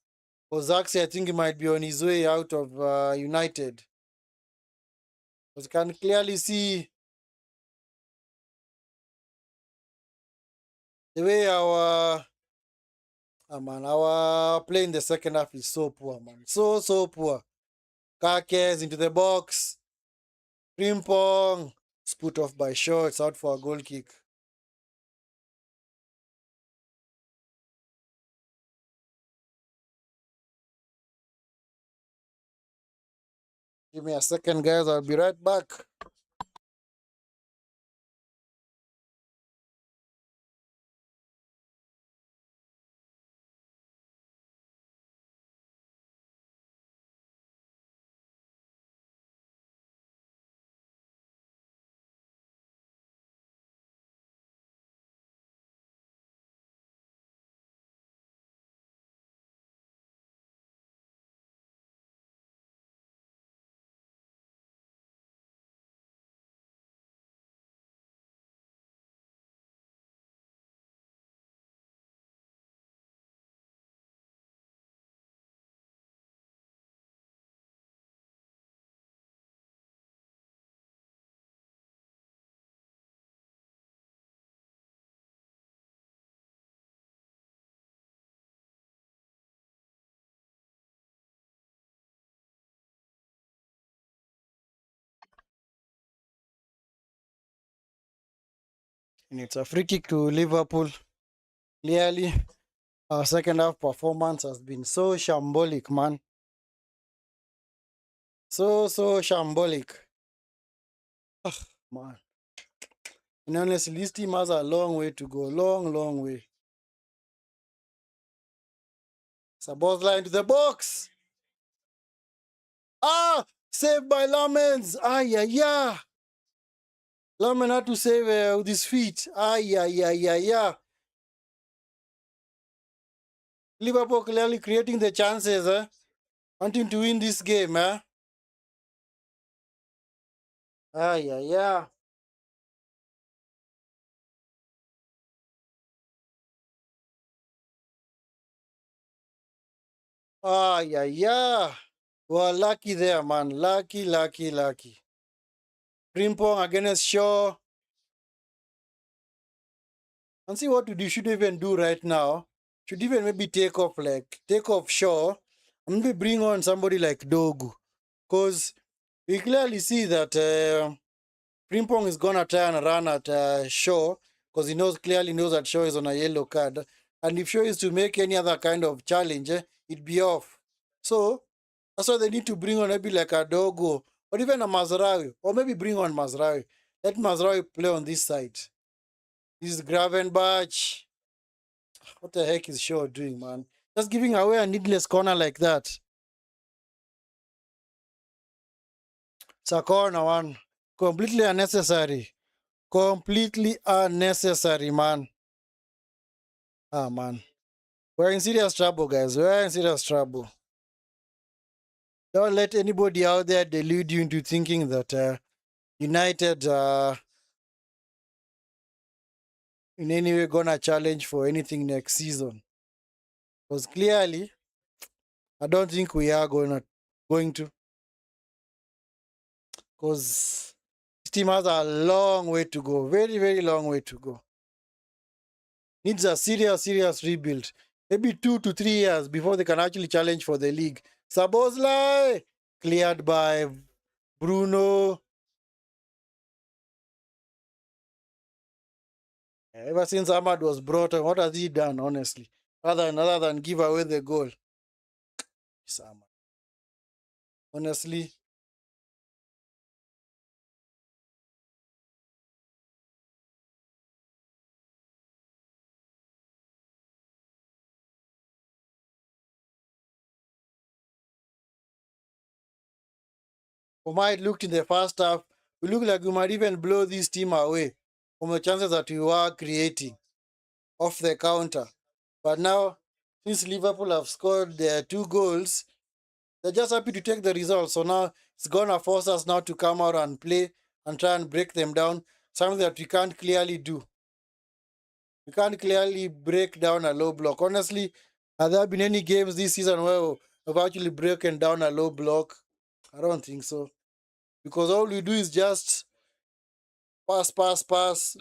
Because Zaxi, I think he might be on his way out of United. Because you can clearly see the way our play in the second half is so poor, man. So poor. Kakes into the box. Frimpong. It's put off by Shaw. Out for a goal kick. Give me a second, guys. I'll be right back. And it's a free kick to Liverpool. Clearly, our second half performance has been so shambolic, man. So shambolic. Man. And honestly, this team has a long way to go. Long way. It's a ball line to the box. Ah! Saved by Lamens. Ah, yeah. Lamen had to save with his feet. Ah, yeah. Liverpool clearly creating the chances, wanting to win this game, eh? Ah, yeah. Ah, yeah. Well, lucky there, man. Lucky. Frimpong against Shaw. And see what you should even do right now. Should even maybe take off Shaw and maybe bring on somebody like Dogu. Because we clearly see that Frimpong is going to try and run at Shaw because he clearly knows that Shaw is on a yellow card. And if Shaw is to make any other kind of challenge, it'd be off. So that's why they need to bring on maybe like a Dogu or even a Mazraoui. Or maybe bring on Mazraoui. Let Mazraoui play on this side. This is Gravenbach. What the heck is Shaw doing, man? Just giving away a needless corner like that. It's a corner, man. Completely unnecessary. Completely unnecessary, man. Ah, man. We're in serious trouble, guys. We're in serious trouble. Don't let anybody out there delude you into thinking that United in any way gonna challenge for anything next season. Because clearly, I don't think we are going to. Because this team has a long way to go. Very, very long way to go. Needs a serious, serious rebuild. Maybe 2 to 3 years before they can actually challenge for the league. Sabozlai cleared by Bruno. Ever since Ahmad was brought on, what has he done, honestly? Other than give away the goal. It's Ahmad. Honestly, for my it looked in the first half, we looked like we might even blow this team away from the chances that we were creating off the counter. But now, since Liverpool have scored their 2 goals, they're just happy to take the result. So now it's gonna force us now to come out and play and try and break them down. Something that we can't clearly do. We can't clearly break down a low block. Honestly, have there been any games this season where we've actually broken down a low block? I don't think so. Because all we do is just pass, pass, pass,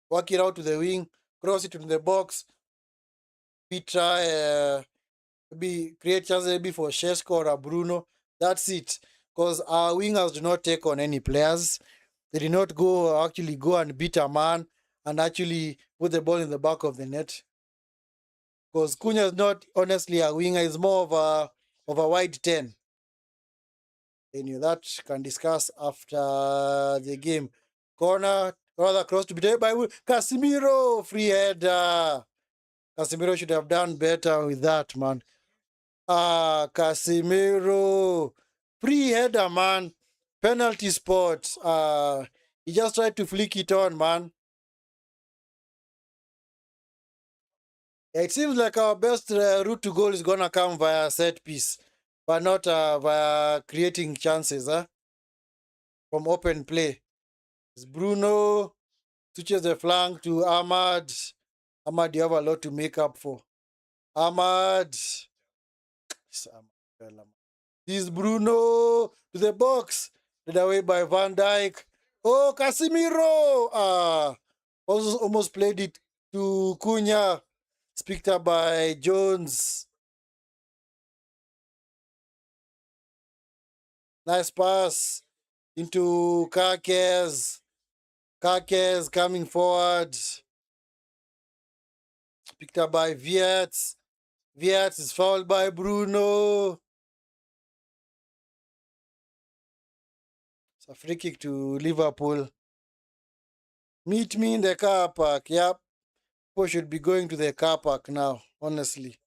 work it out to the wing, cross it into the box. We try maybe create chances maybe for Shesko or a Bruno. That's it. Because our wingers do not take on any players. They did not actually go and beat a man and actually put the ball in the back of the net. Because Cunha is not honestly a winger, he's more of a wide 10. Anyway, that can discuss after the game. Corner, rather close to be taken by Casemiro. Free header. Casemiro should have done better with that, man. Casemiro. Free header, man. Penalty spot. He just tried to flick it on, man. It seems like our best route to goal is gonna come via set piece, but not via creating chances from open play. It's Bruno switches the flank to Ahmad. Ahmad, you have a lot to make up for. Ahmad. This Bruno to the box. Led away by Van Dijk. Oh, Casemiro! Almost played it to Cunha. It's picked up by Jones. Nice pass into Kakes. Kakes coming forward. Picked up by Viet. Viet is fouled by Bruno. It's a free kick to Liverpool. Meet me in the car park. Yep. People should be going to the car park now, honestly.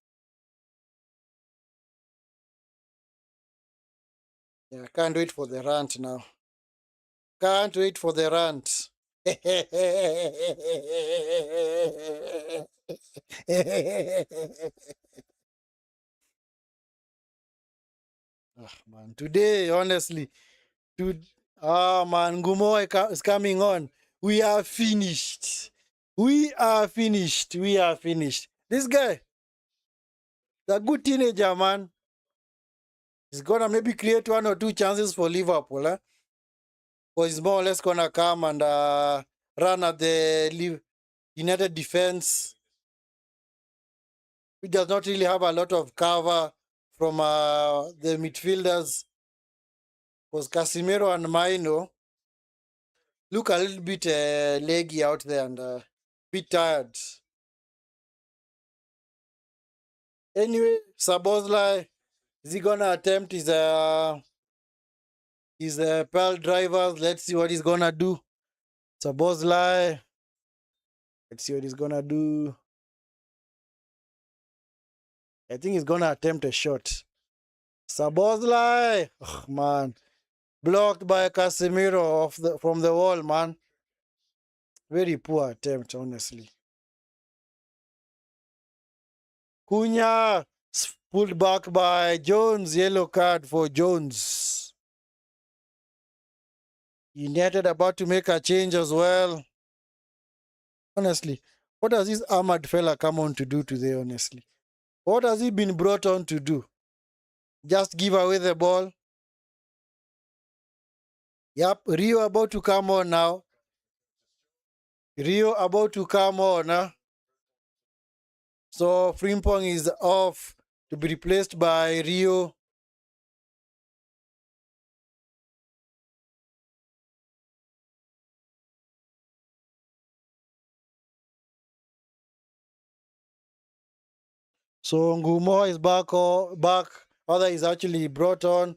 Yeah, I can't wait for the rant now. Can't wait for the rant. Man, today, honestly, man, Ngumo is coming on. We are finished. We are finished. We are finished. This guy, the good teenager, man, is gonna maybe create 1 or 2 chances for Liverpool, eh? Or he's more or less gonna come and run at the United defense. He does not really have a lot of cover from the midfielders. Because Casemiro and Maino look a little bit leggy out there and bit tired. Anyway, Sabozlai, is he gonna attempt his pearl drivers? Let's see what he's gonna do. Sabozlai. Let's see what he's gonna do. I think he's gonna attempt a shot. Sabozlai. Oh, man. Blocked by Casemiro from the wall, man. Very poor attempt, honestly. Cunha Pulled back by Jones. Yellow card for Jones. United about to make a change as well. Honestly, what has this Ahmad fella come on to do today, honestly? What has he been brought on to do? Just give away the ball? Yep, Rio about to come on now. Rio about to come on. Huh? So Frimpong is off to be replaced by Rio. So Ngumo is back. Other is actually brought on.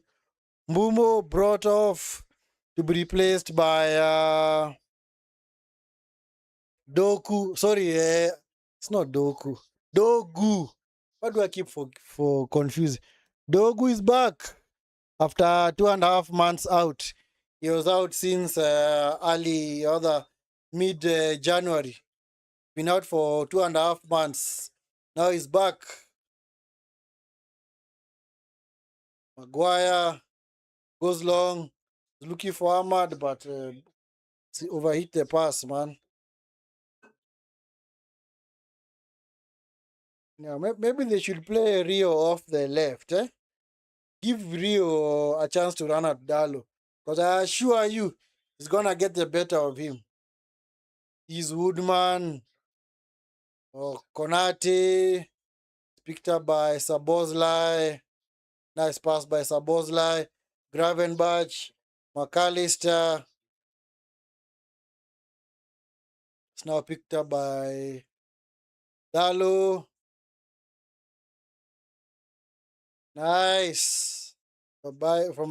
Mbumo brought off to be replaced by Doku. Sorry, it's not Doku. Dogu. What do I keep for confused? Dogu is back after 2.5 months out. He was out since early other mid January. Been out for 2.5 months. Now he's back. Maguire goes long. He's looking for Ahmad, but he overhit the pass, man. Yeah, maybe they should play Rio off the left. Give Rio a chance to run at Dalo. Because I assure you, he's going to get the better of him. He's Woodman or Konate. Picked up by Sabozlai. Nice pass by Sabozlai. Gravenbach. McAllister. It's now picked up by Dalo. Nice. From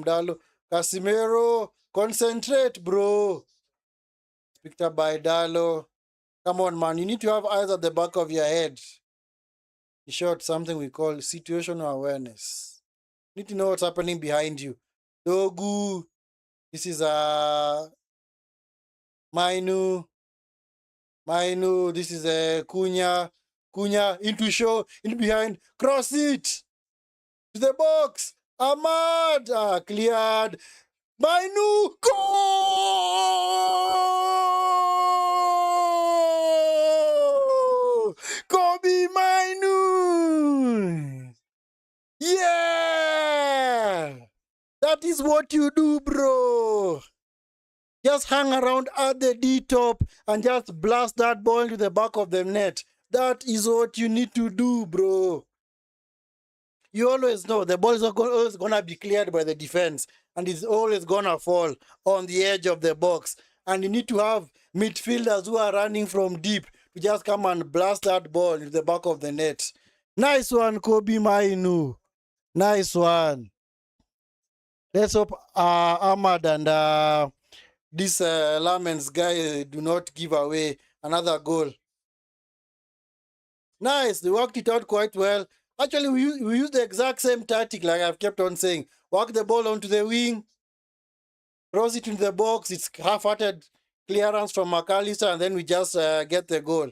Dalo. Casimiro. Concentrate, bro. Picked up by Dalo. Come on, man. You need to have eyes at the back of your head. In short, something we call situational awareness. You need to know what's happening behind you. Dogu. This is Mainu. This is Cunha. Cunha into show. In behind. Cross it. To the box. Ahmad. Cleared. Mainu. Goal! Kobe Mainu. Yeah! That is what you do, bro. Just hang around at the D top and just blast that ball into the back of the net. That is what you need to do, bro. You always know the ball is always going to be cleared by the defense and it's always going to fall on the edge of the box. And you need to have midfielders who are running from deep to just come and blast that ball into the back of the net. Nice one, Kobe Mainu. Nice one. Let's hope Ahmad and this Lamens guy do not give away another goal. Nice. They worked it out quite well. Actually, we used the exact same tactic like I've kept on saying. Walk the ball onto the wing, cross it into the box. It's half-hearted clearance from McAllister, and then we just get the goal.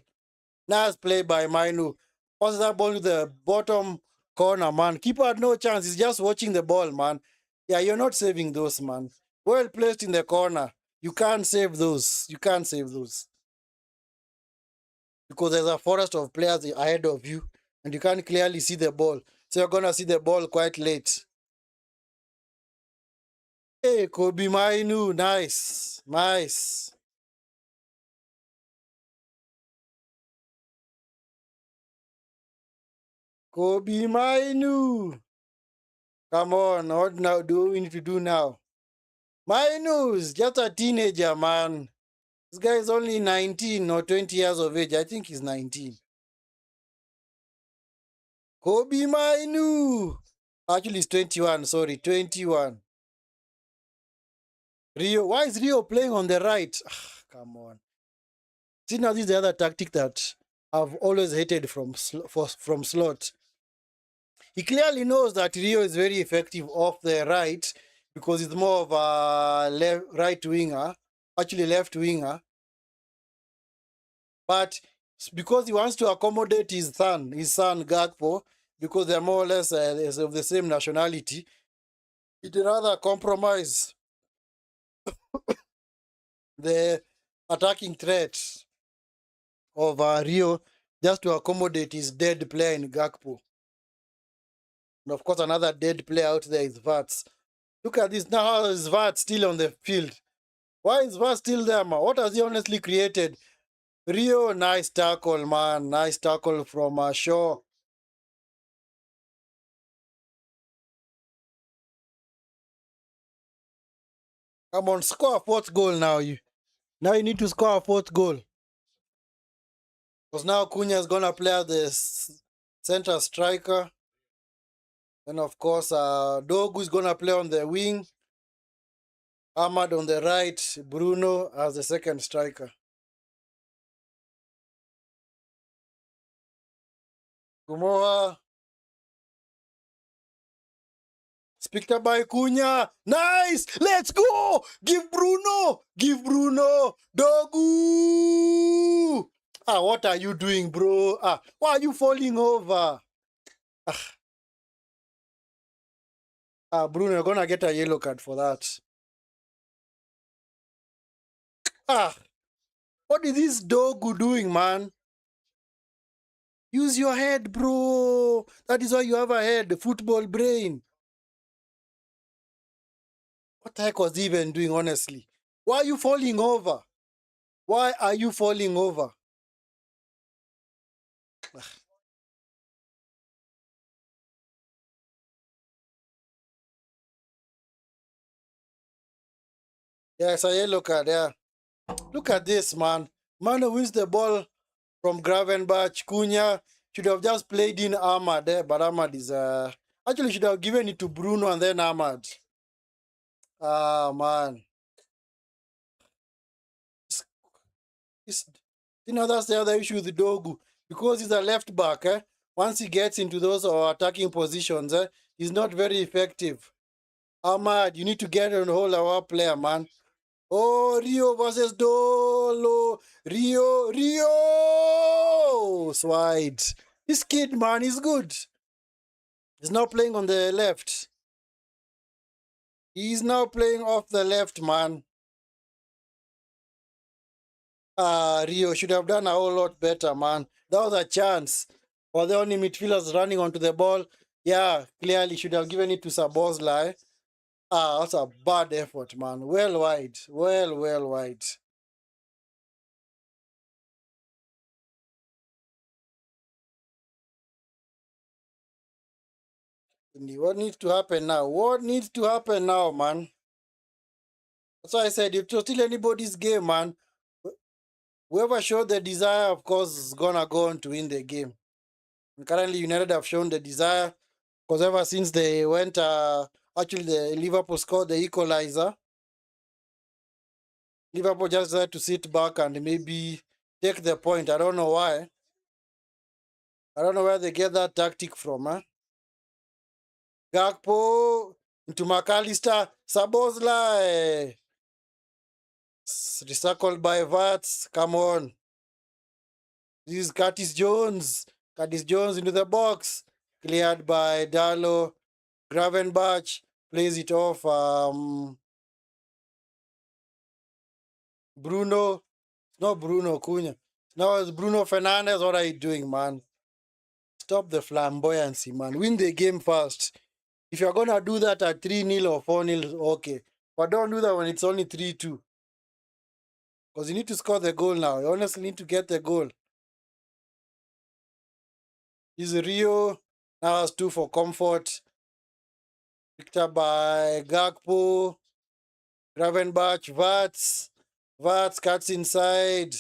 Nice play by Mainu. Passes that ball to the bottom corner, man. Keeper had no chance. He's just watching the ball, man. Yeah, you're not saving those, man. Well placed in the corner. You can't save those. You can't save those. Because there's a forest of players ahead of you and you can't clearly see the ball. So you're going to see the ball quite late. Hey, Kobe Mainu. Nice. Nice. Kobe Mainu. Come on. What now do we need to do now? Mainu is just a teenager, man. This guy is only 19 or 20 years of age. I think he's 19. Kobe Mainu. Actually, he's 21. Sorry, 21. Rio. Why is Rio playing on the right? Come on. See, now this is the other tactic that I've always hated from Slot. He clearly knows that Rio is very effective off the right because he's more of a right winger, actually left winger. But because he wants to accommodate his son Gakpo, because they're more or less of the same nationality. He'd rather compromise the attacking threat of Rio just to accommodate his dead player in Gakpo. And of course, another dead player out there is Vats. Look at this now. How is Vats still on the field? Why is Vats still there, man? What has he honestly created? Rio, nice tackle, man. Nice tackle from Shaw. Come on, score a fourth goal now. Now you need to score a fourth goal. Because now Cunha is going to play as the center striker. And of course, Dogu is going to play on the wing. Ahmad on the right. Bruno as the second striker. Gumoa. Picked up by Cunha. Nice. Let's go. Give Bruno. Give Bruno. Dogu. What are you doing, bro? Why are you falling over? Bruno, you're going to get a yellow card for that. What is this Dogu doing, man? Use your head, bro. That is why you have a head, football brain. What the heck was he even doing, honestly? Why are you falling over? Why are you falling over? Yeah, it's a yellow card, yeah. Look at this, man. Mano wins the ball from Gravenbach. Cunha should have just played in Ahmad there, but Ahmad is... Actually, should have given it to Bruno and then Ahmad. Man. That's the other issue with Dogu. Because he's a left back, once he gets into those attacking positions, he's not very effective. Ahmad, you need to get on hold of our player, man. Oh, Rio versus Dolo. Rio. Swide. This kid, man, is good. He's now playing on the left. He's now playing off the left, man. Rio should have done a whole lot better, man. That was a chance. For the only midfielders running onto the ball. Yeah, clearly should have given it to Sabozla. That's a bad effort, man. Well wide. Well wide. What needs to happen now? What needs to happen now, man? That's why I said, if it's still anybody's game, man, whoever showed the desire, of course, is going to go on to win the game. And currently, United have shown the desire because ever since they went, actually, the Liverpool scored the equalizer. Liverpool just had to sit back and maybe take the point. I don't know why. I don't know where they get that tactic from. Gakpo into McAllister. Sabozla. Recycled by Vats. Come on. This is Curtis Jones. Curtis Jones into the box. Cleared by Darlow. Gravenbach plays it off. Bruno. Not Bruno Cunha. Now it's Bruno Fernandes. What are you doing, man? Stop the flamboyancy, man. Win the game first. If you're going to do that at 3-0 or 4-0, okay. But don't do that when it's only 3-2. Because you need to score the goal now. You honestly need to get the goal. Is Rio. Now has 2 for comfort. Picked up by Gakpo. Gravenbach. Vats. Vats cuts inside.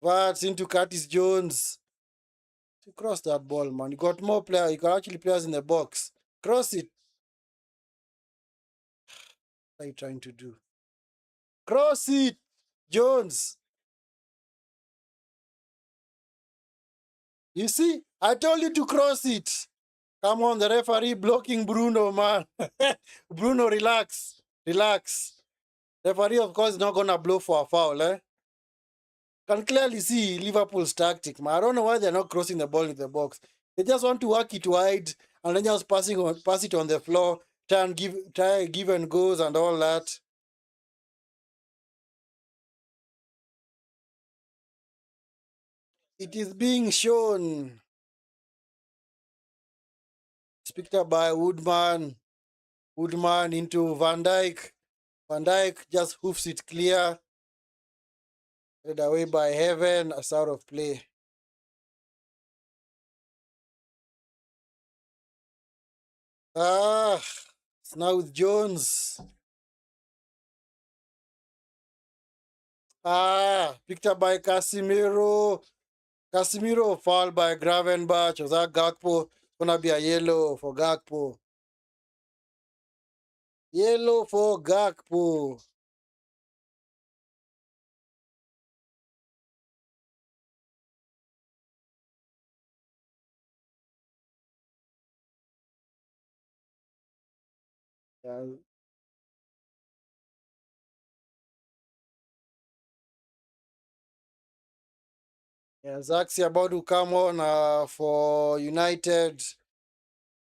Vats into Curtis Jones. To cross that ball, man. You got more players. You got actually players in the box. Cross it. What are you trying to do? Cross it, Jones. You see, I told you to cross it. Come on, the referee blocking Bruno, man. Bruno, relax. Relax. Referee, of course, is not going to blow for a foul, Can clearly see Liverpool's tactic, man. I don't know why they're not crossing the ball in the box. They just want to work it wide and then just pass it on the floor, try give and goes and all that. It is being shown. It's picked up by Woodman. Woodman into Van Dijk. Van Dijk just hoofs it clear. Headed away by Heaven, as out of play. It's now with Jones. Picked up by Casemiro. Casemiro fouled by Gravenberch. Was that Gakpo? It's gonna be a yellow for Gakpo. Yellow for Gakpo. Yeah, yeah, Zaxi about to come on for United.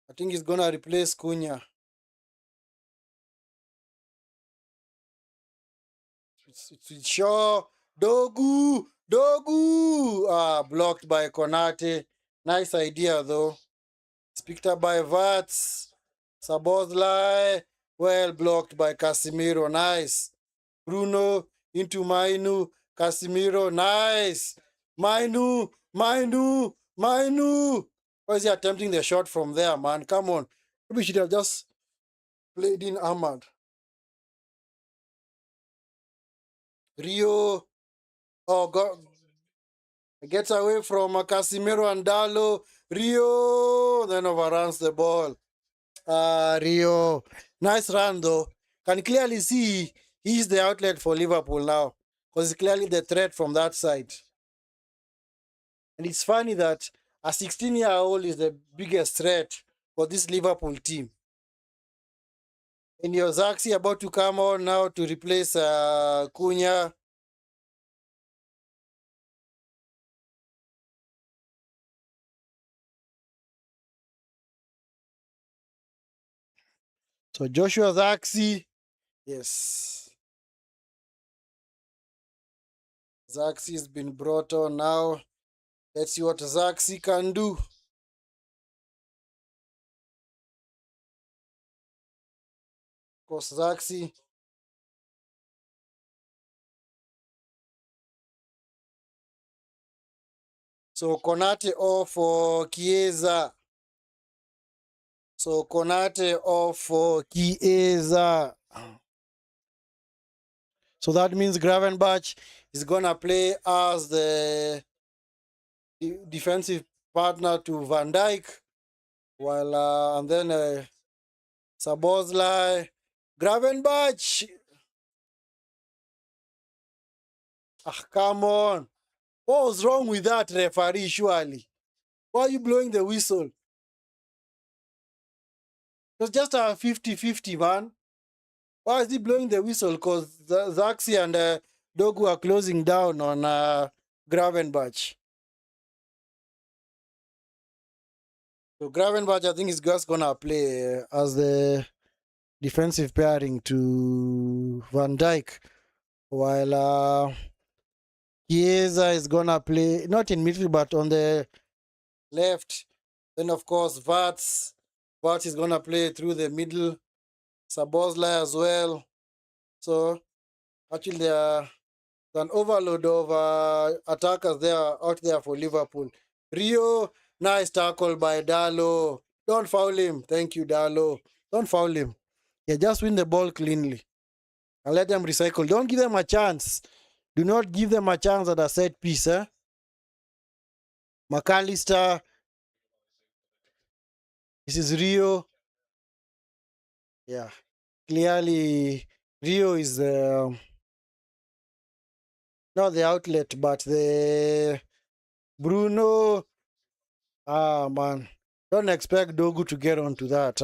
I think he's gonna replace Cunha. It's Shaw. Dogu! Dogu! Blocked by Konate. Nice idea though. It's picked up by Vats. Sabozlai. Well blocked by Casemiro. Nice. Bruno into Mainu. Casemiro. Nice. Mainu. Mainu. Mainu. Why is he attempting the shot from there, man? Come on. Maybe we should have just played in Ahmad. Rio. Oh, God. Gets away from Casemiro and Dalo. Rio then overruns the ball. Rio. Nice run though. Can clearly see he's the outlet for Liverpool now. Because he's clearly the threat from that side. And it's funny that a 16-year-old is the biggest threat for this Liverpool team. And Zaxi about to come on now to replace Cunha. So Joshua Zaxi. Yes. Zaxi has been brought on now. Let's see what Zaxi can do. Of course, Zaxi. So Konate off for Chiesa. So Konate off for Chiesa. So that means Gravenberch is gonna play as the defensive partner to Van Dijk, while and then Sabozlai, Gravenberch. Come on! What was wrong with that referee? Surely, why are you blowing the whistle? It was just a 50-50, man. Why is he blowing the whistle? Because Zaxi and Dogu are closing down on Gravenberch. So Gravenberch, I think, is just gonna play as the defensive pairing to Van Dijk, while Chiesa is gonna play not in midfield but on the left. Then of course Vats is gonna play through the middle. Sabozlai as well. So actually there's an overload of attackers there out there for Liverpool. Rio, nice tackle by Dalo. Don't foul him. Thank you, Dalo. Don't foul him. Yeah, just win the ball cleanly and let them recycle. Don't give them a chance. Do not give them a chance at a set piece. McAllister. This is Rio. Yeah. Clearly, Rio is not the outlet, but the Bruno. Man. Don't expect Dogu to get onto that.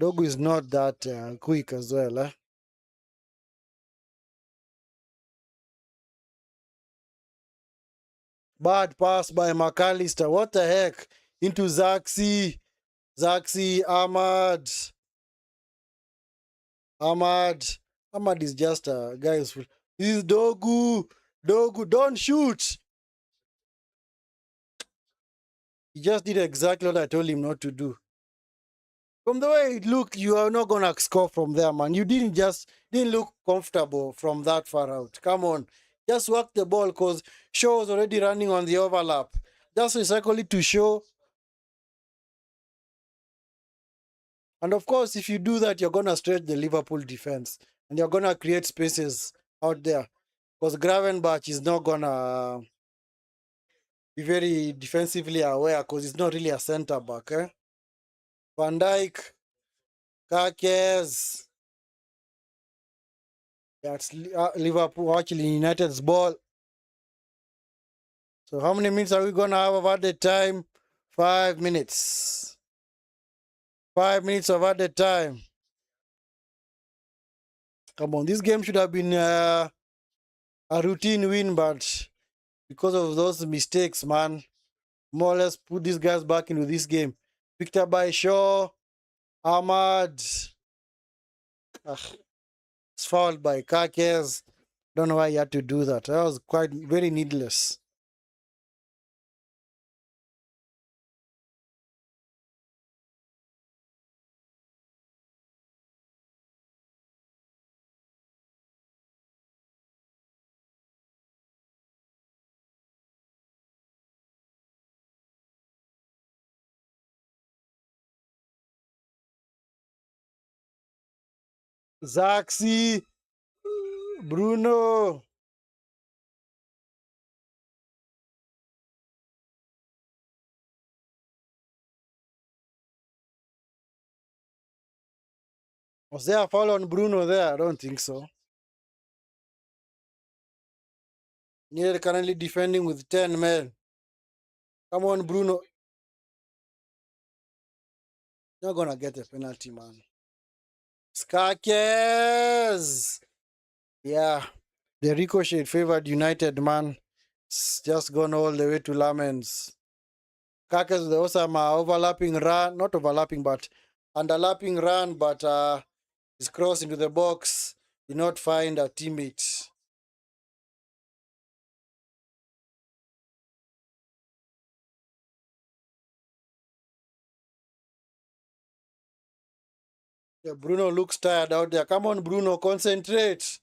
Dogu is not that quick as well. Bad pass by McAllister. What the heck? into Zaxi. Zaxi, Ahmad. Ahmad. Ahmad is just a guy who's... This is Dogu. Dogu, don't shoot. He just did exactly what I told him not to do. From the way it looked, you are not gonna score from there, man. You didn't look comfortable from that far out. Come on, just work the ball, cause Shaw was already running on the overlap. Just recycle it to Shaw, and of course, if you do that, you're gonna stretch the Liverpool defense, and you're gonna create spaces out there, cause Gravenberch is not gonna be very defensively aware, cause he's not really a centre back. Van Dijk, Kakes. That's Liverpool, actually United's ball. So how many minutes are we going to have of added time? 5 minutes. 5 minutes of added time. Come on, this game should have been a routine win, but because of those mistakes, man, more or less put these guys back into this game. Picked up by Shaw, Ahmad. It's fouled by Kakes. Don't know why he had to do that. That was quite very needless. Zaxi, Bruno. Was there a foul on Bruno there? I don't think so. Near currently defending with 10 men. Come on, Bruno. You're going to get a penalty, man. Skakes! Yeah. The ricochet favored United, man. It's just gone all the way to Lamens. Skakes with the Osama overlapping run. Not overlapping, but underlapping run. But he's crossed into the box. Did not find a teammate. Yeah, Bruno looks tired out there. Come on, Bruno, concentrate.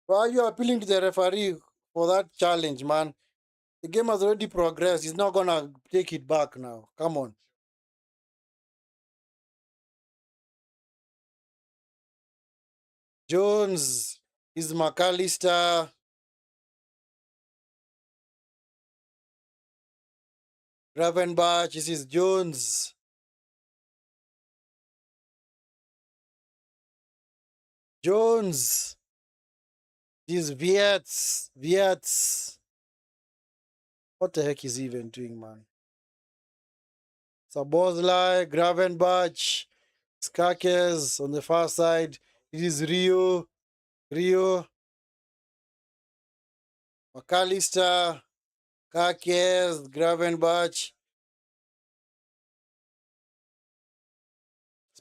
Why are you appealing to the referee for that challenge, man? The game has already progressed. He's not gonna take it back now. Come on. Jones is McAllister. Gravenberch, this is Jones. Jones. This is Viets. Viets. What the heck is he even doing, man? Sabozlai, Gravenberch, Skakes on the far side. It is Rio. Rio. McAllister. Kakes, Gravenberch.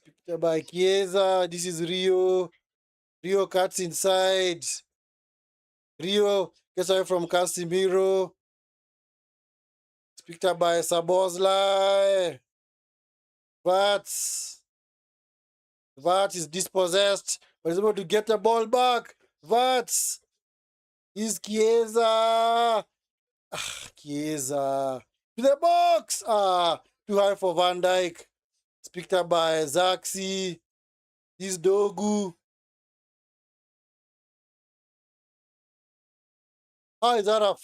Picked by Chiesa. This is Rio. Rio cuts inside. Rio gets away from Casemiro. It's picked up by Sabozlai. Vats. Vats is dispossessed, but is able to get the ball back. Vats is Chiesa. Chiesa. To the box. Too high for Van Dijk. It's picked up by Zaxi. This Dogu. How is that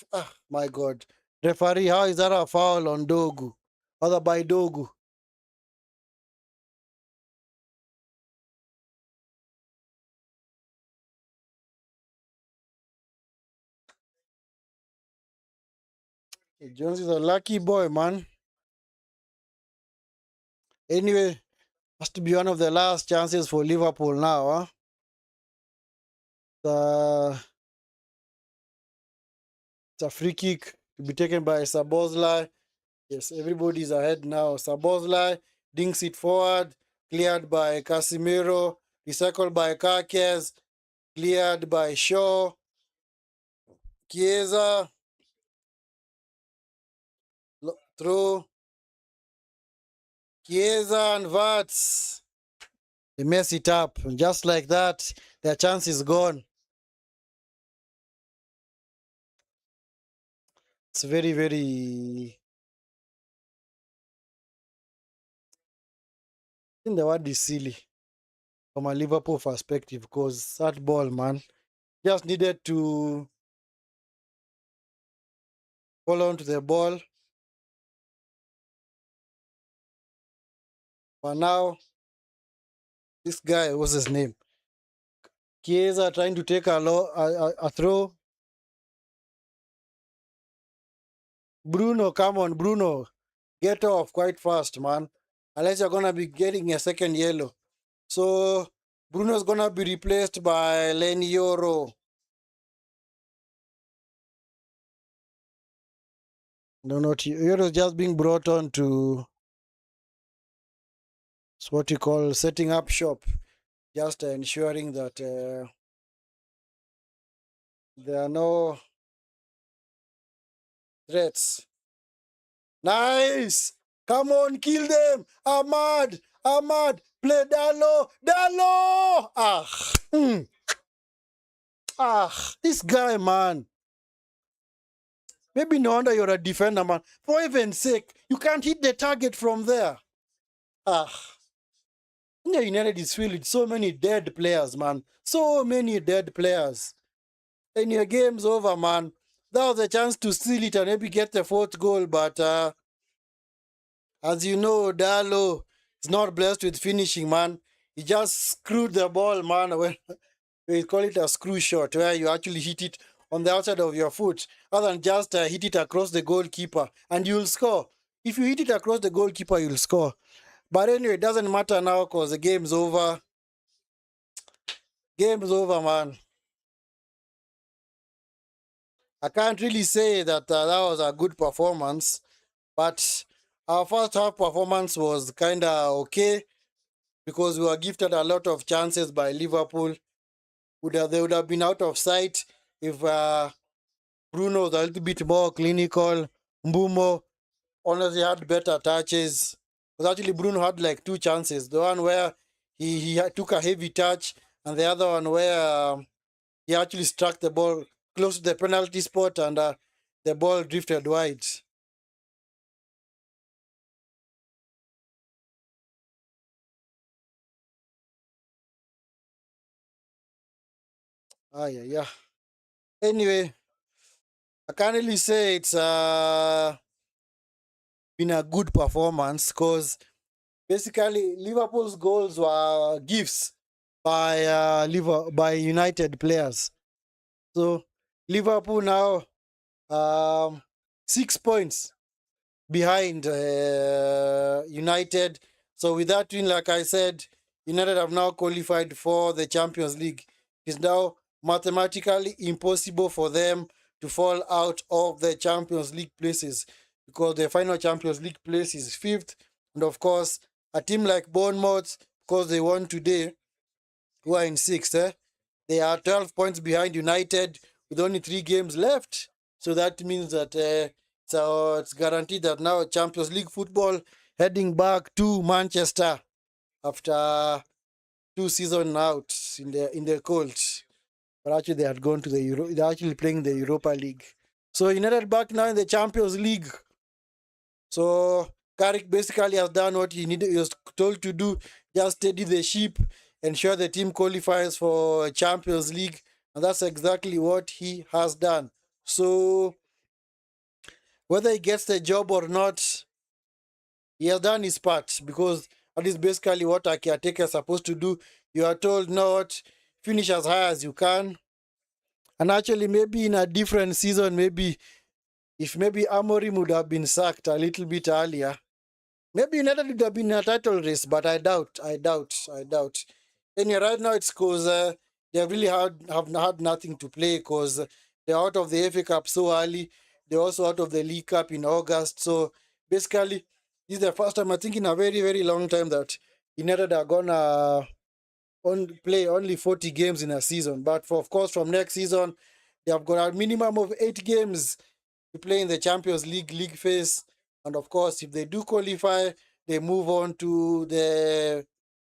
my God. Referee, how is that a foul on Dogu? Other by Dogu. Jones is a lucky boy, man. Anyway, has to be one of the last chances for Liverpool now. It's a free kick to be taken by Sabozlai. Yes, everybody's ahead now. Sabozlai dinks it forward, cleared by Casimiro, recycled by Kakez, cleared by Shaw, Chiesa, through Chiesa and Vats. They mess it up. And just like that, their chance is gone. It's very, very. I think the word is silly from a Liverpool perspective because that ball, man, just needed to hold on to the ball. But now, this guy, what's his name? Chiesa trying to take a throw. Bruno, come on, Bruno. Get off quite fast, man. Unless you're going to be getting a second yellow. So, Bruno's going to be replaced by Lenioro. No, not Yoro's just being brought on to. It's what you call setting up shop. Just ensuring that there are no threats. Nice! Come on, kill them! Ahmad! Ahmad! Play Dalo! Dalo! This guy, man. Maybe no wonder you're a defender, man. For heaven's sake, you can't hit the target from there. Ah. United is filled with so many dead players, man. So many dead players. And your game's over, man. That was a chance to steal it and maybe get the fourth goal, but as you know, Dalo is not blessed with finishing, man. He just screwed the ball, man. When we call it a screw shot, where you actually hit it on the outside of your foot, other than just hit it across the goalkeeper, and you'll score. If you hit it across the goalkeeper, you'll score. But anyway, it doesn't matter now because the game's over. Game's over, man. I can't really say that that was a good performance, but our first half performance was kind of okay because we were gifted a lot of chances by Liverpool. They would have been out of sight if Bruno was a little bit more clinical. Mbumo honestly had better touches. Because actually Bruno had like two chances. The one where he took a heavy touch, and the other one where he actually struck the ball close to the penalty spot, and the ball drifted wide. Yeah. Anyway, I can't really say it's been a good performance because basically Liverpool's goals were gifts by by United players. So Liverpool now 6 points behind United. So with that win, like I said, United have now qualified for the Champions League. It is now mathematically impossible for them to fall out of the Champions League places because the final Champions League place is fifth. And of course, a team like Bournemouth, because they won today, who are in sixth, they are 12 points behind United with only 3 games left. So that means that so it's guaranteed that now Champions League football heading back to Manchester after 2 seasons out in the cold. But actually they had gone to they're actually playing the Europa League. So United back now in the Champions League. So Carrick basically has done what he was told to do, just steady the ship, ensure the team qualifies for Champions League, and that's exactly what he has done. So whether he gets the job or not, he has done his part because that is basically what a caretaker is supposed to do. You are told not finish as high as you can. And actually, maybe in a different season, maybe Amorim would have been sacked a little bit earlier, maybe United would have been in a title race, but I doubt. Anyway, right now it's because they really have had nothing to play because they're out of the FA Cup so early. They're also out of the League Cup in August. So Basically, this is the first time I think in a very, very long time that United are gonna play only 40 games in a season. But for, of course, from next season, they have got a minimum of 8 games to play in the Champions League phase. And of course, if they do qualify, they move on to the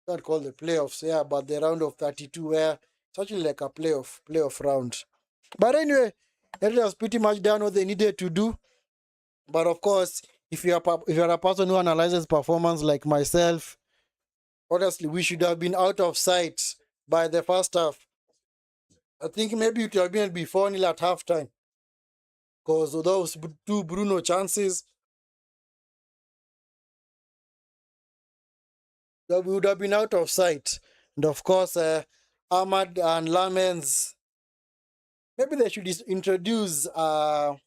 not call the playoffs, yeah, but the round of 32, where it's actually like a playoff round. But anyway, that has pretty much done what they needed to do. But of course, if you're a person who analyzes performance like myself, honestly, we should have been out of sight by the first half. I think maybe it would have been before nil at halftime. Because those two Bruno chances, that we would have been out of sight. And of course, Ahmad and Lamens, maybe they should introduce a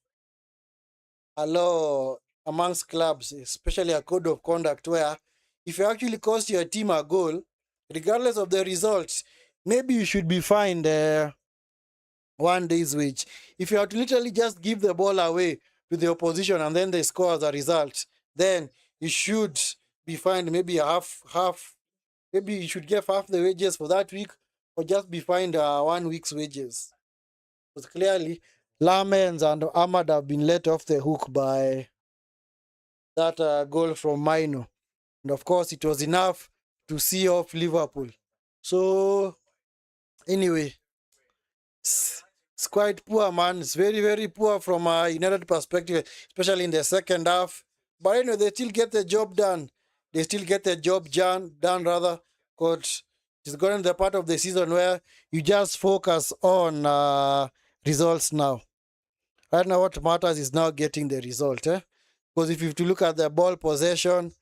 law amongst clubs, especially a code of conduct, where if you actually cost your team a goal, regardless of the results, maybe you should be fined 1 day's wage. If you have to literally just give the ball away to the opposition and then they score as a result, then you should be fined maybe half. Maybe you should get half the wages for that week, or just be fined 1 week's wages. Because clearly, Lamens and Ahmad have been let off the hook by that goal from Mino. And of course, it was enough to see off Liverpool. So, anyway, it's quite poor, man. It's very, very poor from a United perspective, especially in the second half. But anyway, they still get the job done. They still get the job done, rather, because it's gotten the part of the season where you just focus on results now. Right now, what matters is now getting the result. Because if you have to look at the ball possession,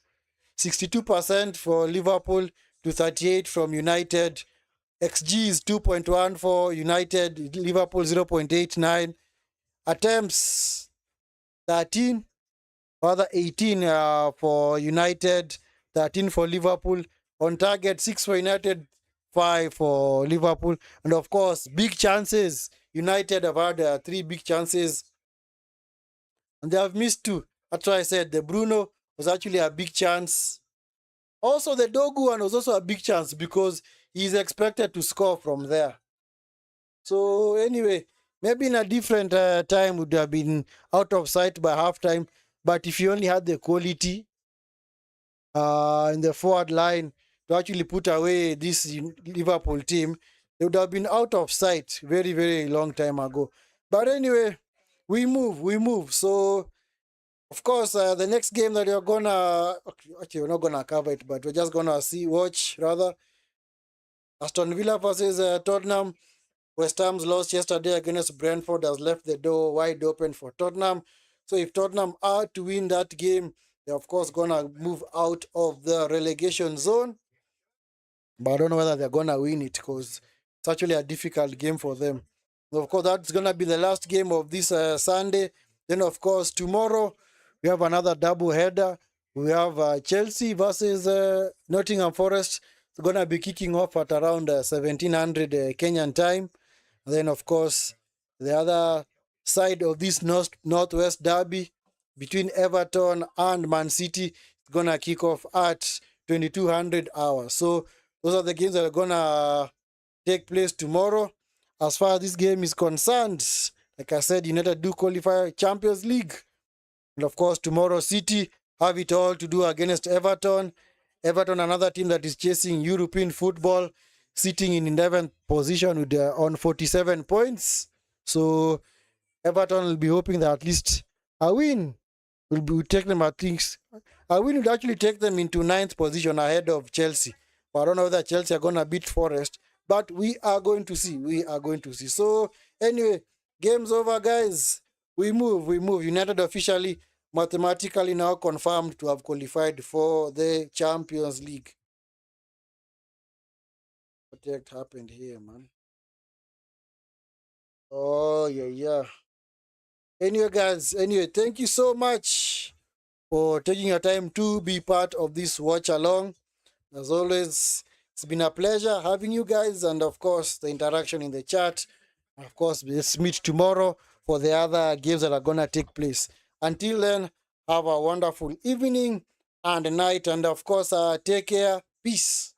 62% for Liverpool to 38 from United. XG is 2.1 for United, Liverpool 0.89. Attempts 13, rather 18 for United, 13 for Liverpool. On target 6 for United, 5 for Liverpool. And of course, big chances. United have had 3 big chances and they have missed 2. That's why I said the Bruno was actually a big chance. Also, the Dogu one was also a big chance because he's expected to score from there. So anyway, maybe in a different time would have been out of sight by halftime. But if you only had the quality in the forward line to actually put away this Liverpool team, they would have been out of sight very, very long time ago. But anyway, we move. So of course, the next game that you're gonna okay, we're not gonna cover it, but we're just gonna watch rather. Aston Villa versus Tottenham. West Ham's loss yesterday against Brentford has left the door wide open for Tottenham. So if Tottenham are to win that game, they're of course gonna move out of the relegation zone. But I don't know whether they're gonna win it because it's actually a difficult game for them. Of course, that's gonna be the last game of this Sunday. Then, of course, tomorrow we have another double header. We have Chelsea versus Nottingham Forest. It's gonna be kicking off at around 1700 Kenyan time. And then, of course, the other side of this northwest derby between Everton and Man City is gonna kick off at 2200 hours. So those are the games that are gonna take place tomorrow. As far as this game is concerned, like I said, United do qualify Champions League. And of course, tomorrow City have it all to do against Everton. Everton, another team that is chasing European football, sitting in 11th position with on 47 points. So Everton will be hoping that at least a win will take them at least. A win would actually take them into 9th position ahead of Chelsea. But I don't know whether Chelsea are going to beat Forest. But we are going to see. We are going to see. So anyway, game's over, guys. We move. United officially, mathematically now confirmed to have qualified for the Champions League. What the heck happened here, man? Oh, yeah. Anyway, guys, thank you so much for taking your time to be part of this watch along. As always, it's been a pleasure having you guys, and of course, the interaction in the chat. Of course, let's meet tomorrow for the other games that are going to take place. Until then, Have a wonderful evening and night. And of course, take care. Peace.